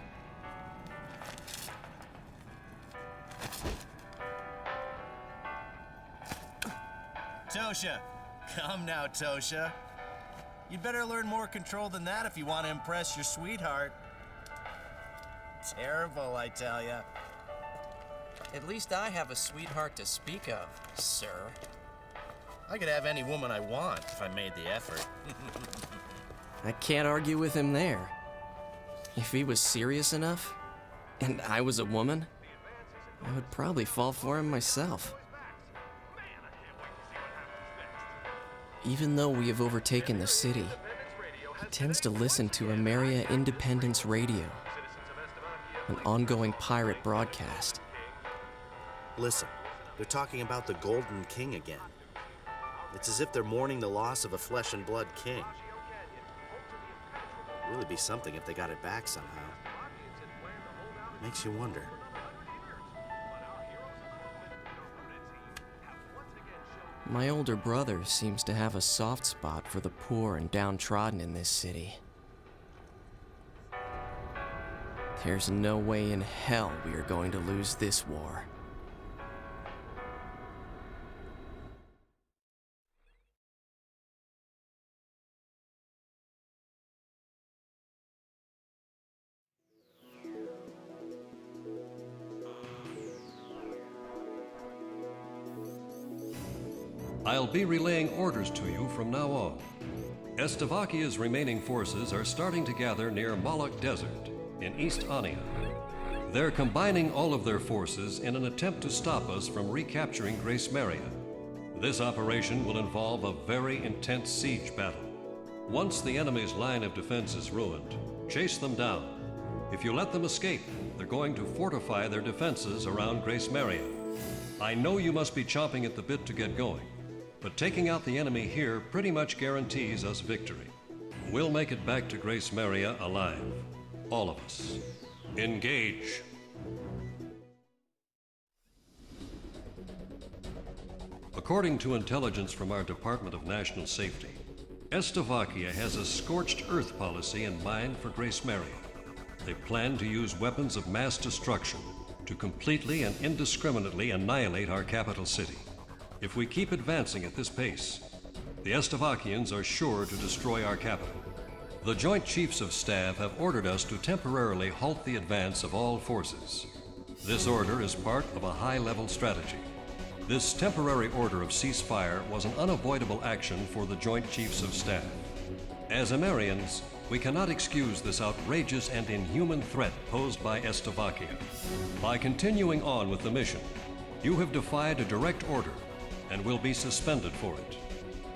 Tosha, come now, Tosha. You'd better learn more control than that if you want to impress your sweetheart. terrible, I tell ya. At least I have a sweetheart to speak of, sir. I could have any woman I want if I made the effort. I can't argue with him there. If he was serious enough, and I was a woman, I would probably fall for him myself. Even though we have overtaken the city, he tends to listen to Ameria Independence Radio, an ongoing pirate broadcast. Listen, they're talking about the Golden King again. It's as if they're mourning the loss of a flesh and blood king. It'd really be something if they got it back somehow. Makes you wonder. My older brother seems to have a soft spot for the poor and downtrodden in this city. There's no way in hell we are going to lose this war. I'll be relaying orders to you from now on. Estevakia's remaining forces are starting to gather near Moloch Desert in East Ania. They're combining all of their forces in an attempt to stop us from recapturing Grace Maria. This operation will involve a very intense siege battle. Once the enemy's line of defense is ruined, chase them down. If you let them escape, they're going to fortify their defenses around Grace Maria. I know you must be chomping at the bit to get going, but taking out the enemy here pretty much guarantees us victory. We'll make it back to Grace Maria alive. All of us. Engage. According to intelligence from our Department of National Safety, Estevakia has a scorched earth policy in mind for Grace Maria. They plan to use weapons of mass destruction to completely and indiscriminately annihilate our capital city. If we keep advancing at this pace, the Estevakians are sure to destroy our capital. The Joint Chiefs of Staff have ordered us to temporarily halt the advance of all forces. This order is part of a high-level strategy. This temporary order of ceasefire was an unavoidable action for the Joint Chiefs of Staff. As Amerians, we cannot excuse this outrageous and inhuman threat posed by Estevakia. By continuing on with the mission, you have defied a direct order and will be suspended for it.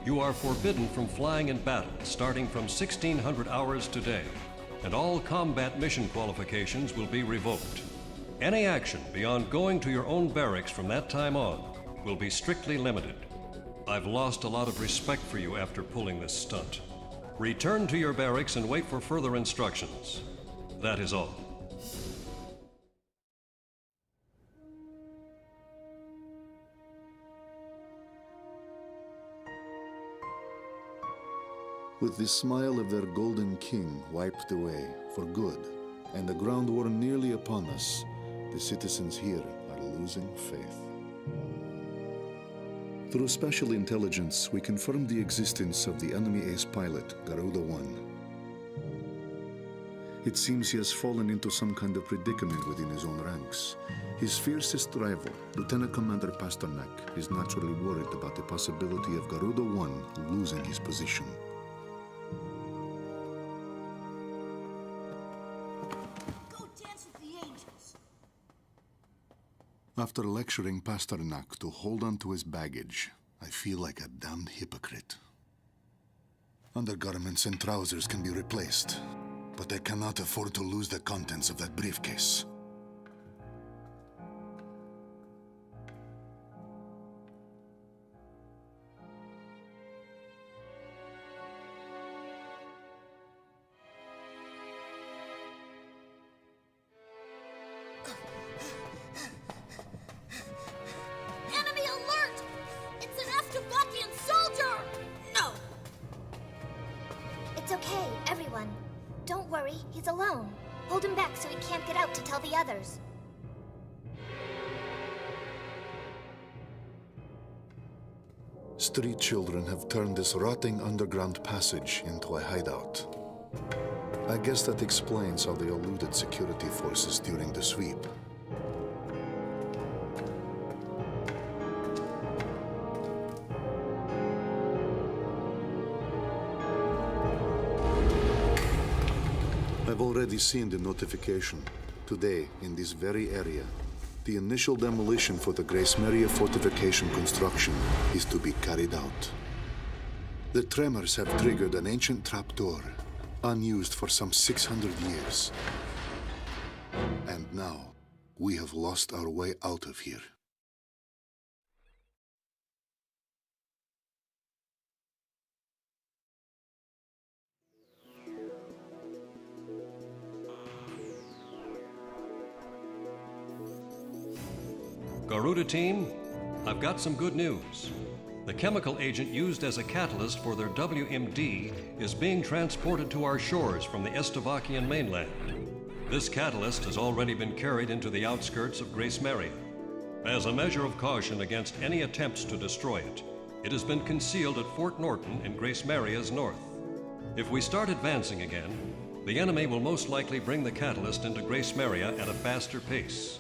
You are forbidden from flying in battle starting from 1600 hours today, and all combat mission qualifications will be revoked. Any action beyond going to your own barracks from that time on will be strictly limited. I've lost a lot of respect for you after pulling this stunt. Return to your barracks and wait for further instructions. That is all. With the smile of their golden king wiped away for good, and the ground war nearly upon us, the citizens here are losing faith. Through special intelligence, we confirmed the existence of the enemy ace pilot, Garuda-1. It seems he has fallen into some kind of predicament within his own ranks. His fiercest rival, Lieutenant Commander Pasternak, is naturally worried about the possibility of Garuda-1 losing his position. After lecturing Pasternak to hold on to his baggage, I feel like a damned hypocrite. Undergarments and trousers can be replaced, but I cannot afford to lose the contents of that briefcase. It's okay, everyone. Don't worry, he's alone. Hold him back so he can't get out to tell the others. Street children have turned this rotting underground passage into a hideout. I guess that explains how they eluded security forces during the sweep. I've already seen the notification. Today, in this very area, the initial demolition for the Grace Maria fortification construction is to be carried out. The tremors have triggered an ancient trapdoor, unused for some 600 years. And now, we have lost our way out of here. Garuda team, I've got some good news. The chemical agent used as a catalyst for their WMD is being transported to our shores from the Estovakian mainland. This catalyst has already been carried into the outskirts of Grace Maria. As a measure of caution against any attempts to destroy it, it has been concealed at Fort Norton in Grace Maria's north. If we start advancing again, the enemy will most likely bring the catalyst into Grace Maria at a faster pace.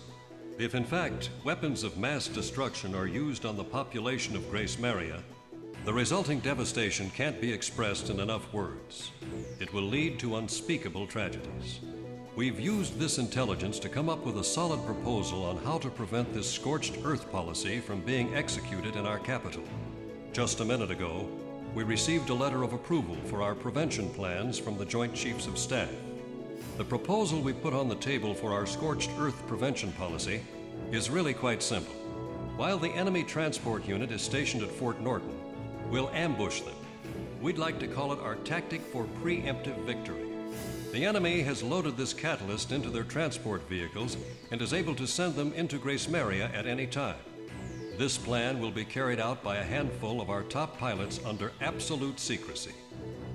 If in fact weapons of mass destruction are used on the population of Grace Maria, the resulting devastation can't be expressed in enough words. It will lead to unspeakable tragedies. We've used this intelligence to come up with a solid proposal on how to prevent this scorched earth policy from being executed in our capital. Just a minute ago, we received a letter of approval for our prevention plans from the Joint Chiefs of Staff. The proposal we put on the table for our scorched earth prevention policy is really quite simple. While the enemy transport unit is stationed at Fort Norton, we'll ambush them. We'd like to call it our tactic for preemptive victory. The enemy has loaded this catalyst into their transport vehicles and is able to send them into Grace Maria at any time. This plan will be carried out by a handful of our top pilots under absolute secrecy.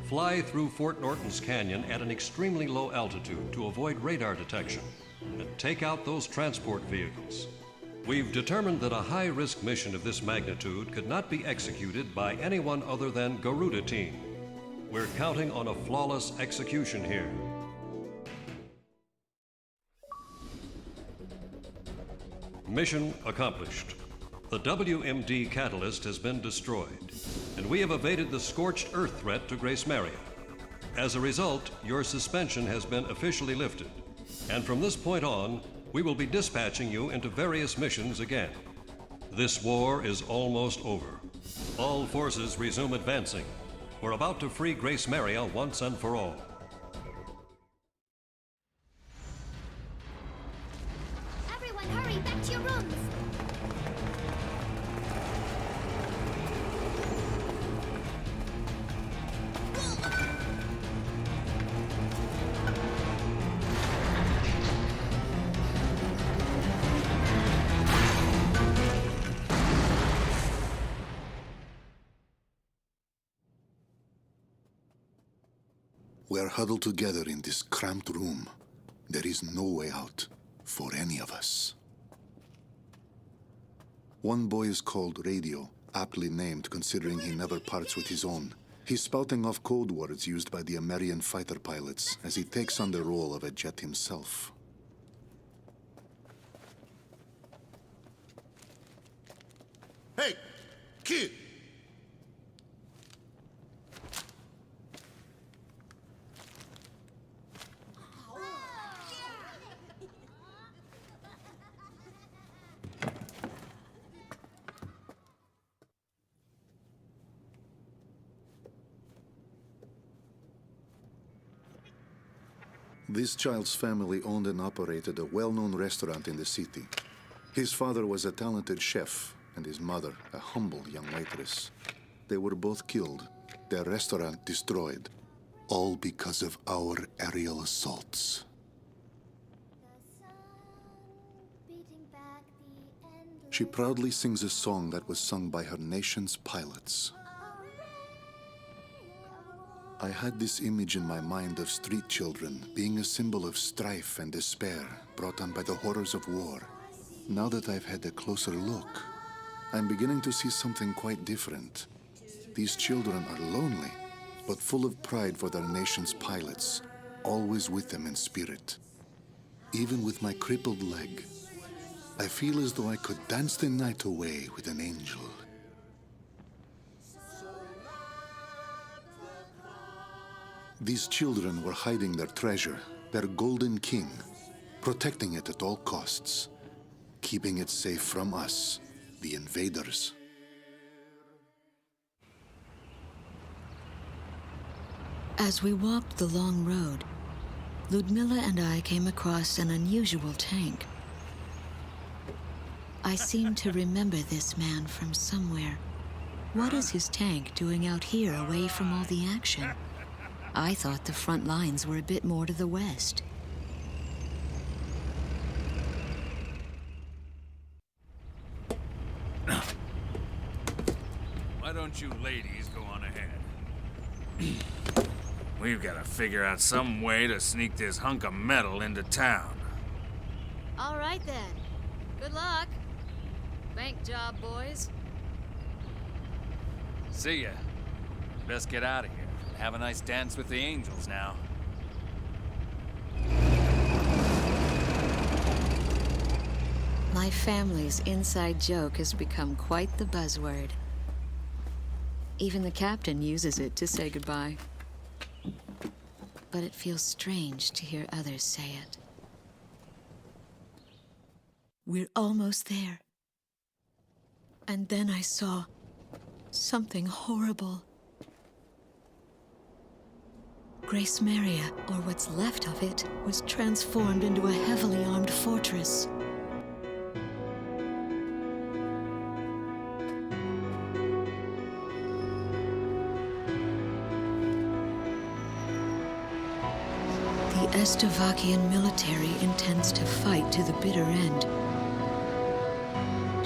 Fly through Fort Norton's canyon at an extremely low altitude to avoid radar detection and take out those transport vehicles. We've determined that a high-risk mission of this magnitude could not be executed by anyone other than Garuda team. We're counting on a flawless execution here. Mission accomplished. The WMD catalyst has been destroyed, and we have evaded the scorched earth threat to Grace Maria. As a result, your suspension has been officially lifted, and from this point on, we will be dispatching you into various missions again. This war is almost over. All forces resume advancing. We're about to free Grace Maria once and for all. Everyone, hurry, back to your rooms! We are huddled together in this cramped room. There is no way out for any of us. One boy is called Radio, aptly named considering he never parts with his own. He's spouting off code words used by the American fighter pilots as he takes on the role of a jet himself. Hey, kid! This child's family owned and operated a well-known restaurant in the city. His father was a talented chef, and his mother a humble young waitress. They were both killed, their restaurant destroyed, all because of our aerial assaults. She proudly sings a song that was sung by her nation's pilots. I had this image in my mind of street children being a symbol of strife and despair brought on by the horrors of war. Now that I've had a closer look, I'm beginning to see something quite different. These children are lonely, but full of pride for their nation's pilots, always with them in spirit. Even with my crippled leg, I feel as though I could dance the night away with an angel. These children were hiding their treasure, their golden king, protecting it at all costs, keeping it safe from us, the invaders. As we walked the long road, Ludmilla and I came across an unusual tank. I seem to remember this man from somewhere. What is his tank doing out here away from all the action? I thought the front lines were a bit more to the west. Why don't you ladies go on ahead? We've got to figure out some way to sneak this hunk of metal into town. All right then. Good luck. Bank job, boys. See ya. Best get out of here. Have a nice dance with the angels now. My family's inside joke has become quite the buzzword. Even the captain uses it to say goodbye. But it feels strange to hear others say it. We're almost there. And then I saw something horrible. Grace Maria, or what's left of it, was transformed into a heavily armed fortress. The Estevakian military intends to fight to the bitter end.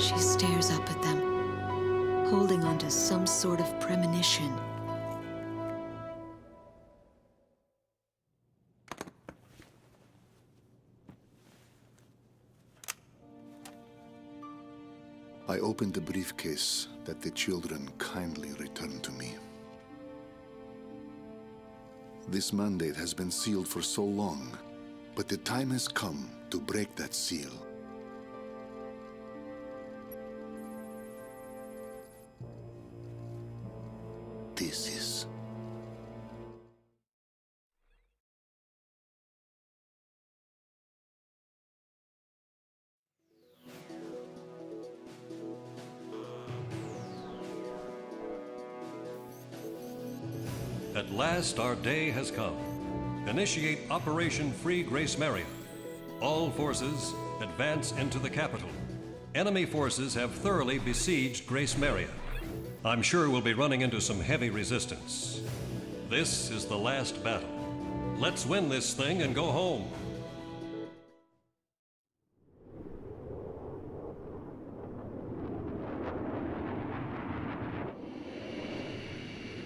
She stares up at them, holding on to some sort of premonition. I opened the briefcase that the children kindly returned to me. This mandate has been sealed for so long, but the time has come to break that seal. This is... At last, our day has come. Initiate Operation Free Grace Maria. All forces advance into the capital. Enemy forces have thoroughly besieged Grace Maria. I'm sure we'll be running into some heavy resistance. This is the last battle. Let's win this thing and go home.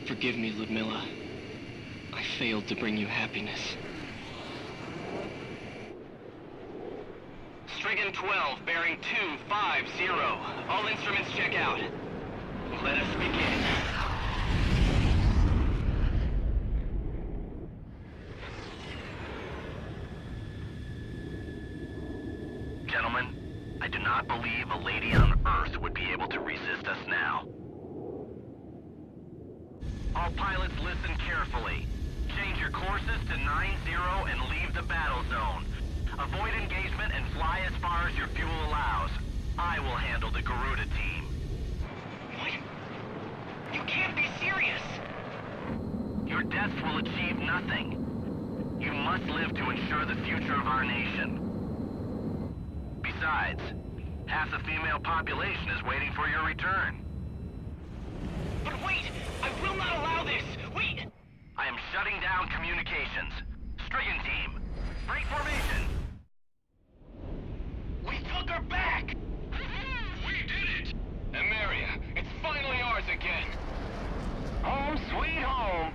Forgive me, Ludmilla. I failed to bring you happiness. Strigan 12, bearing 250. All instruments check out. Let us begin. Gentlemen, I do not believe a lady on Earth would be able to resist us now. All pilots listen carefully. Change your courses to 90 and leave the battle zone. Avoid engagement and fly as far as your fuel allows. I will handle the Garuda team. What? You can't be serious! Your deaths will achieve nothing. You must live to ensure the future of our nation. Besides, half the female population is waiting for your return. But wait! I will not allow this! Wait! I am shutting down communications. Strigan team, break formation! We took her back! We did it! Emeria, it's finally ours again! Home sweet home!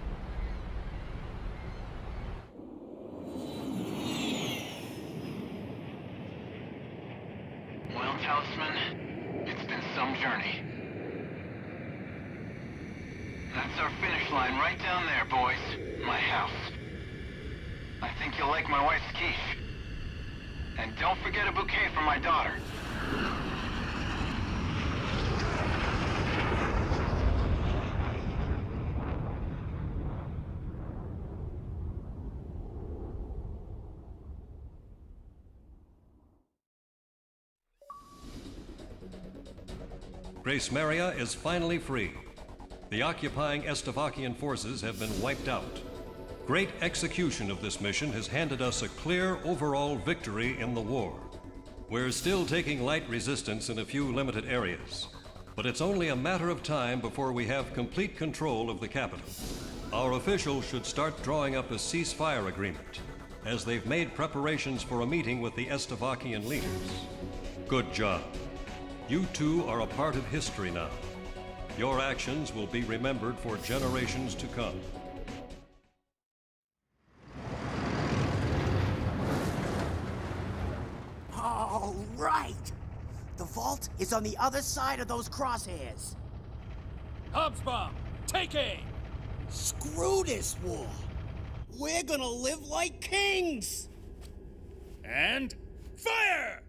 Well, Talisman, it's been some journey. That's our finish line right down there, boys. My house. I think you'll like my wife's quiche. And don't forget a bouquet for my daughter. Grace Maria is finally free. The occupying Estavakian forces have been wiped out. Great execution of this mission has handed us a clear overall victory in the war. We're still taking light resistance in a few limited areas, but it's only a matter of time before we have complete control of the capital. Our officials should start drawing up a ceasefire agreement, as they've made preparations for a meeting with the Estavakian leaders. Good job. You two are a part of history now. Your actions will be remembered for generations to come. All right! The vault is on the other side of those crosshairs. Hobbs bomb, take aim! Screw this war! We're gonna live like kings! And fire!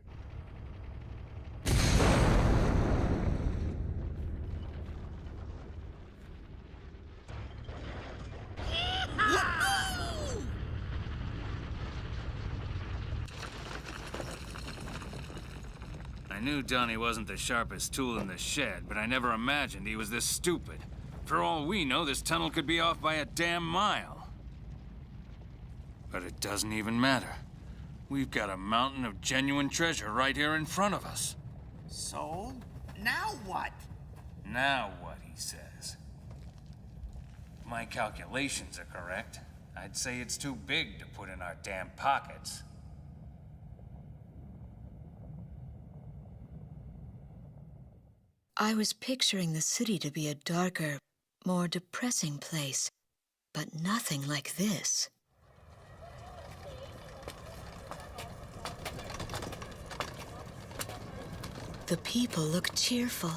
I knew Donnie wasn't the sharpest tool in the shed, but I never imagined he was this stupid. For all we know, this tunnel could be off by a damn mile. But it doesn't even matter. We've got a mountain of genuine treasure right here in front of us. So, now what? Now what, he says. If my calculations are correct, I'd say it's too big to put in our damn pockets. I was picturing the city to be a darker, more depressing place, but nothing like this. The people look cheerful.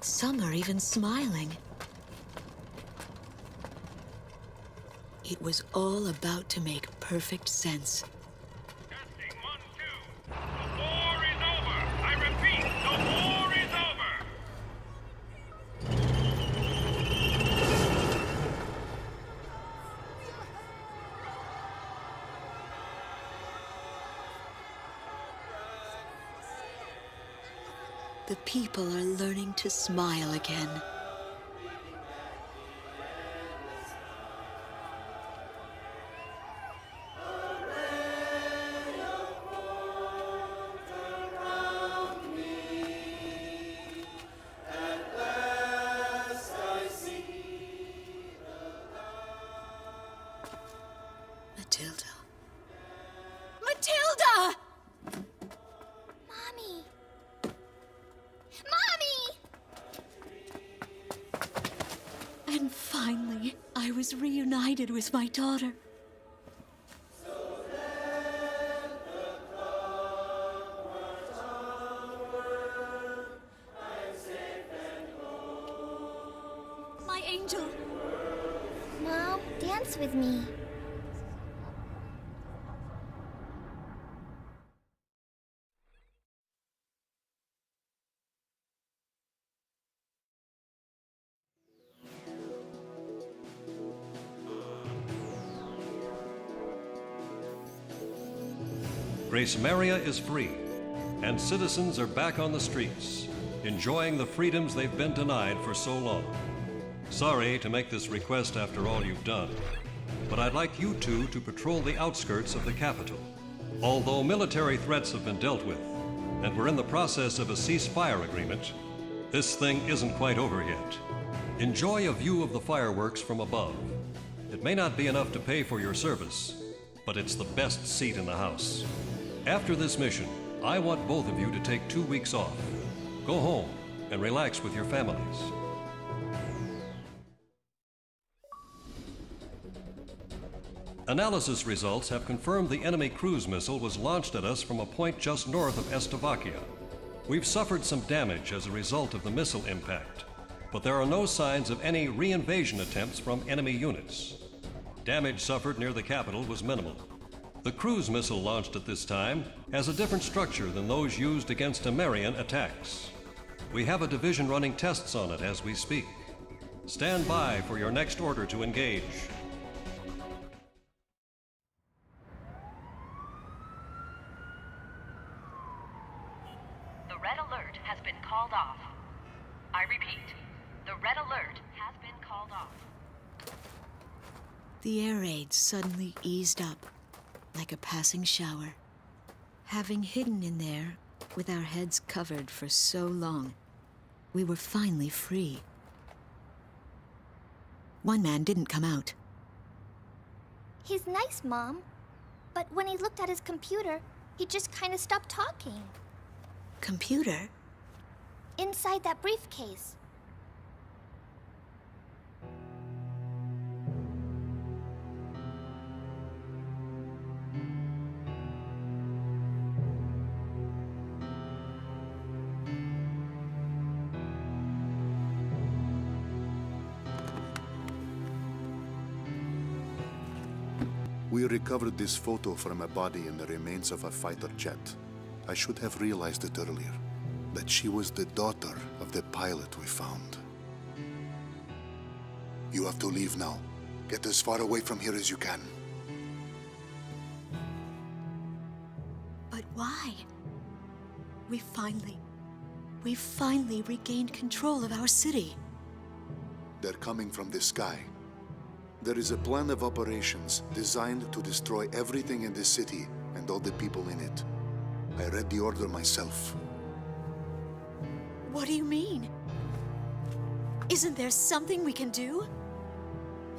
Some are even smiling. It was all about to make perfect sense. Testing 1, 2. The war is over. I repeat, the war is over. The people are learning to smile again. Matilda. Matilda! Mommy! Mommy! And finally, I was reunited with my daughter. My angel. Mom, dance with me. Grace Maria is free, and citizens are back on the streets, enjoying the freedoms they've been denied for so long. Sorry to make this request after all you've done, but I'd like you two to patrol the outskirts of the capital. Although military threats have been dealt with, and we're in the process of a ceasefire agreement, this thing isn't quite over yet. Enjoy a view of the fireworks from above. It may not be enough to pay for your service, but it's the best seat in the house. After this mission, I want both of you to take 2 weeks off. Go home and relax with your families. Analysis results have confirmed the enemy cruise missile was launched at us from a point just north of Estavakia. We've suffered some damage as a result of the missile impact, but there are no signs of any reinvasion attempts from enemy units. Damage suffered near the capital was minimal. The cruise missile launched at this time has a different structure than those used against Amerian attacks. We have a division running tests on it as we speak. Stand by for your next order to engage. The red alert has been called off. I repeat, the red alert has been called off. The air raid suddenly eased up, like a passing shower. Having hidden in there, with our heads covered for so long, we were finally free. One man didn't come out. He's nice, Mom. But when he looked at his computer, he just kind of stopped talking. Computer? Inside that briefcase. We recovered this photo from a body in the remains of a fighter jet. I should have realized it earlier, that she was the daughter of the pilot we found. You have to leave now. Get as far away from here as you can. But why? We finally regained control of our city. They're coming from the sky. There is a plan of operations designed to destroy everything in the city and all the people in it. I read the order myself. What do you mean? Isn't there something we can do?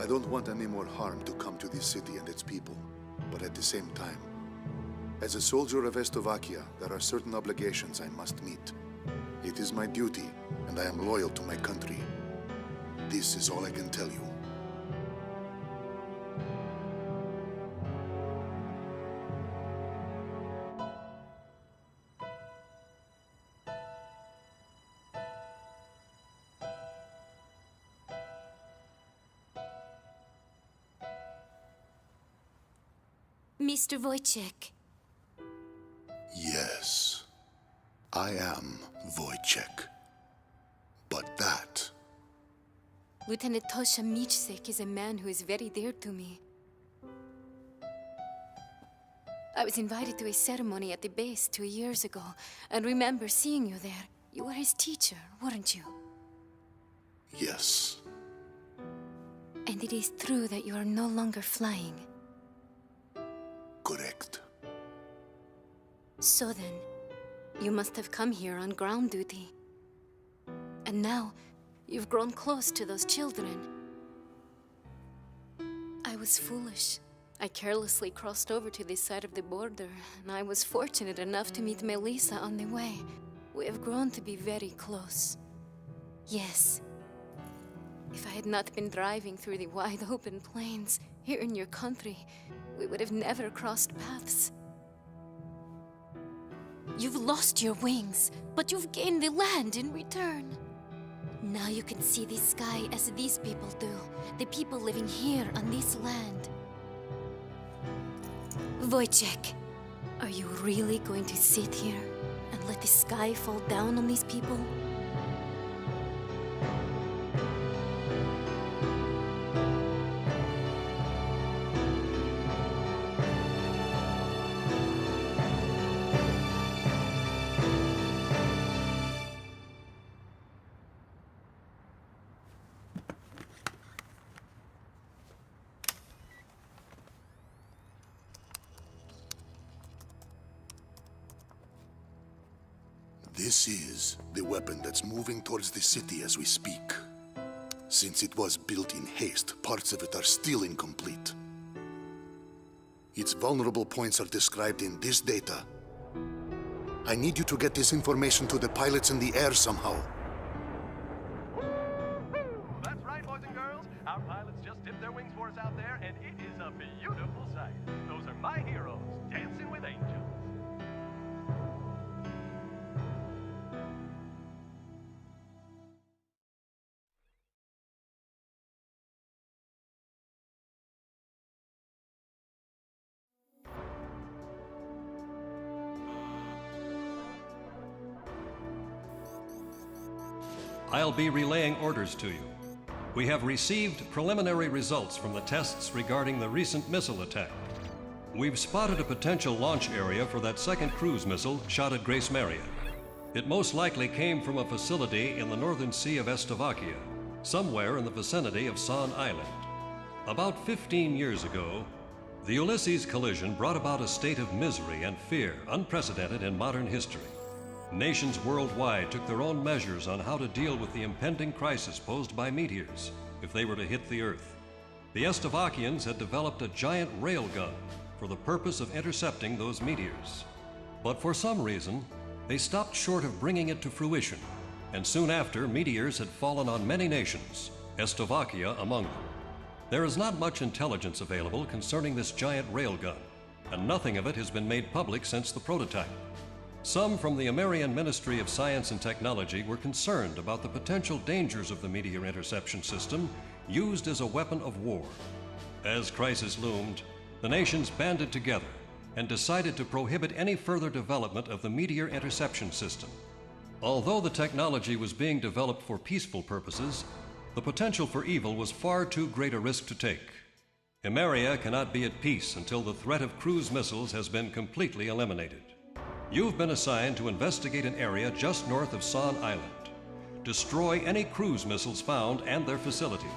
I don't want any more harm to come to this city and its people, but at the same time, as a soldier of Estovakia, there are certain obligations I must meet. It is my duty, and I am loyal to my country. This is all I can tell you. Mr. Wojciech. Yes, I am Wojciech. But that... Lieutenant Tosha Michsek is a man who is very dear to me. I was invited to a ceremony at the base 2 years ago, and remember seeing you there. You were his teacher, weren't you? Yes. And it is true that you are no longer flying. Correct. So then, you must have come here on ground duty. And now, you've grown close to those children. I was foolish. I carelessly crossed over to this side of the border, and I was fortunate enough to meet Melissa on the way. We have grown to be very close. Yes. If I had not been driving through the wide open plains here in your country, we would have never crossed paths. You've lost your wings, but you've gained the land in return. Now you can see the sky as these people do, the people living here on this land. Wojciech, are you really going to sit here and let the sky fall down on these people? This is the weapon that's moving towards the city as we speak. Since it was built in haste, parts of it are still incomplete. Its vulnerable points are described in this data. I need you to get this information to the pilots in the air somehow. That's right, boys and girls. Our pilots just dipped their wings for us out there, and it is a beautiful sight. Those are my heroes, dancing with angels. I'll be relaying orders to you. We have received preliminary results from the tests regarding the recent missile attack. We've spotted a potential launch area for that second cruise missile shot at Grace Maria. It most likely came from a facility in the northern sea of Slovakia, somewhere in the vicinity of San Island. About 15 years ago, the Ulysses collision brought about a state of misery and fear unprecedented in modern history. Nations worldwide took their own measures on how to deal with the impending crisis posed by meteors if they were to hit the Earth. The Slovakians had developed a giant railgun for the purpose of intercepting those meteors. But for some reason, they stopped short of bringing it to fruition, and soon after, meteors had fallen on many nations, Slovakia among them. There is not much intelligence available concerning this giant railgun, and nothing of it has been made public since the prototype. Some from the American Ministry of Science and Technology were concerned about the potential dangers of the meteor interception system used as a weapon of war. As crisis loomed, the nations banded together and decided to prohibit any further development of the meteor interception system. Although the technology was being developed for peaceful purposes, the potential for evil was far too great a risk to take. Emeria cannot be at peace until the threat of cruise missiles has been completely eliminated. You've been assigned to investigate an area just north of San Island. Destroy any cruise missiles found and their facilities.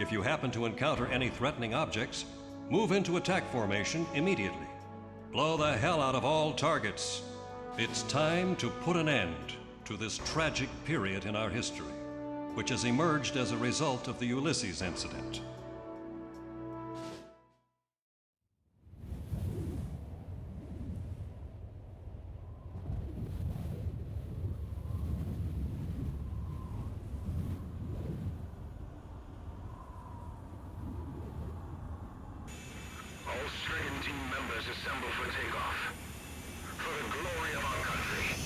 If you happen to encounter any threatening objects, move into attack formation immediately. Blow the hell out of all targets. It's time to put an end to this tragic period in our history, which has emerged as a result of the Ulysses incident. All Strain team members assemble for takeoff. For the glory of our country.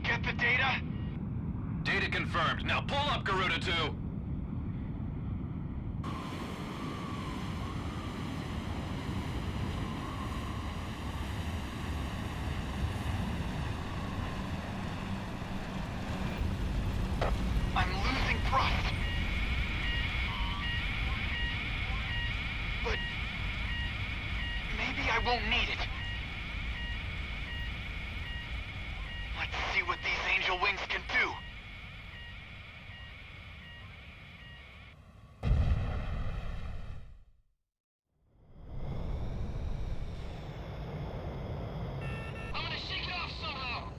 Get the data? Data confirmed. Now pull up, Garuda 2! I'm losing thrust. But maybe I won't need it. Let's see what these angel wings can do. I'm gonna shake it off somehow.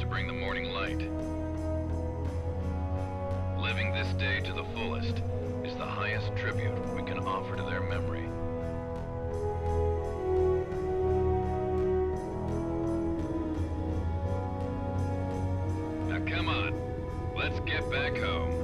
to bring the morning light. Living this day to the fullest is the highest tribute we can offer to their memory. Now come on, let's get back home.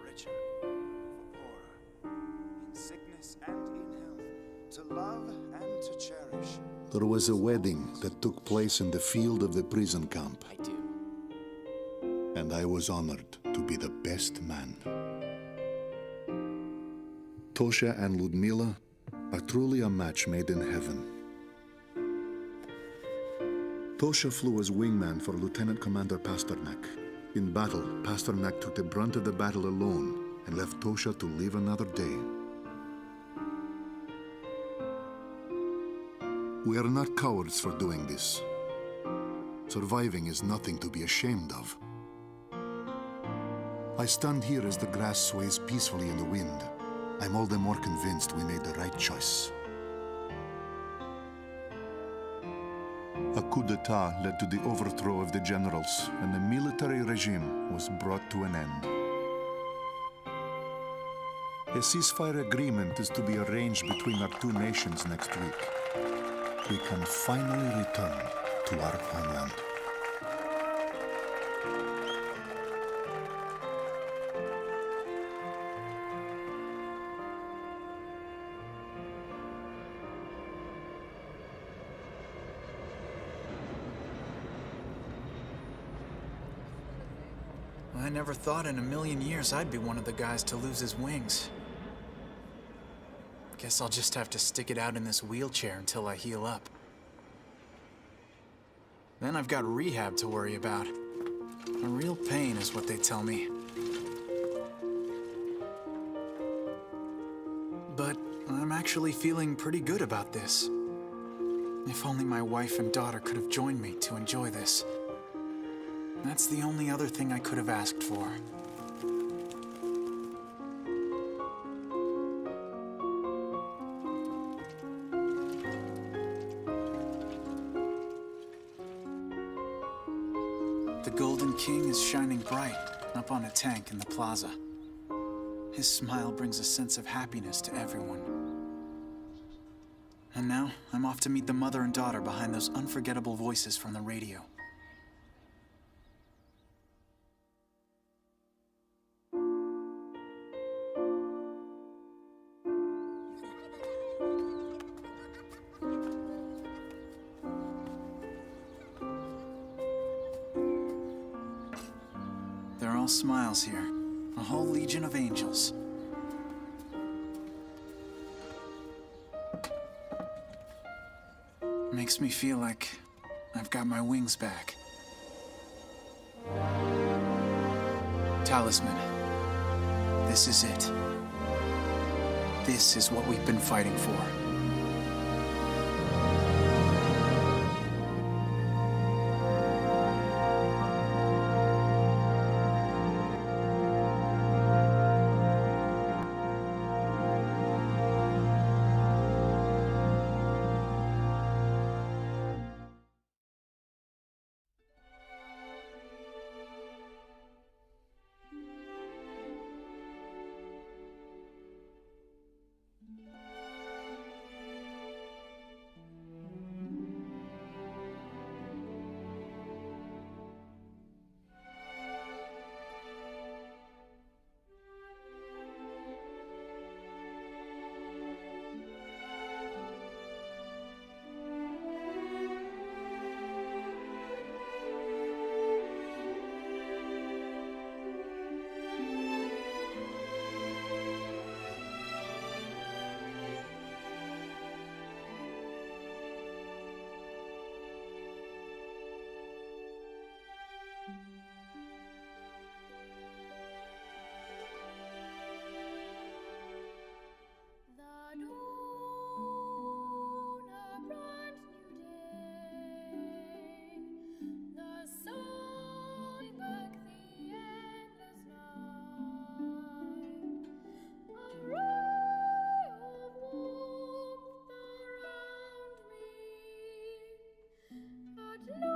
Richer, for poorer, in sickness and in health, to love and to cherish. There was a wedding that took place in the field of the prison camp. I do. And I was honored to be the best man. Tosha and Ludmila are truly a match made in heaven. Tosha flew as wingman for Lieutenant Commander Pasternak. In battle, Pasternak took the brunt of the battle alone and left Tosha to live another day. We are not cowards for doing this. Surviving is nothing to be ashamed of. I stand here as the grass sways peacefully in the wind. I'm all the more convinced we made the right choice. A coup d'etat led to the overthrow of the generals, and the military regime was brought to an end. A ceasefire agreement is to be arranged between our two nations next week. We can finally return to our homeland. I never thought in a million years I'd be one of the guys to lose his wings. Guess I'll just have to stick it out in this wheelchair until I heal up. Then I've got rehab to worry about. A real pain is what they tell me. But I'm actually feeling pretty good about this. If only my wife and daughter could have joined me to enjoy this. That's the only other thing I could have asked for. The Golden King is shining bright up on a tank in the plaza. His smile brings a sense of happiness to everyone. And now, I'm off to meet the mother and daughter behind those unforgettable voices from the radio. They're all smiles here. A whole legion of angels. Makes me feel like I've got my wings back. Talisman. This is it. This is what we've been fighting for. No!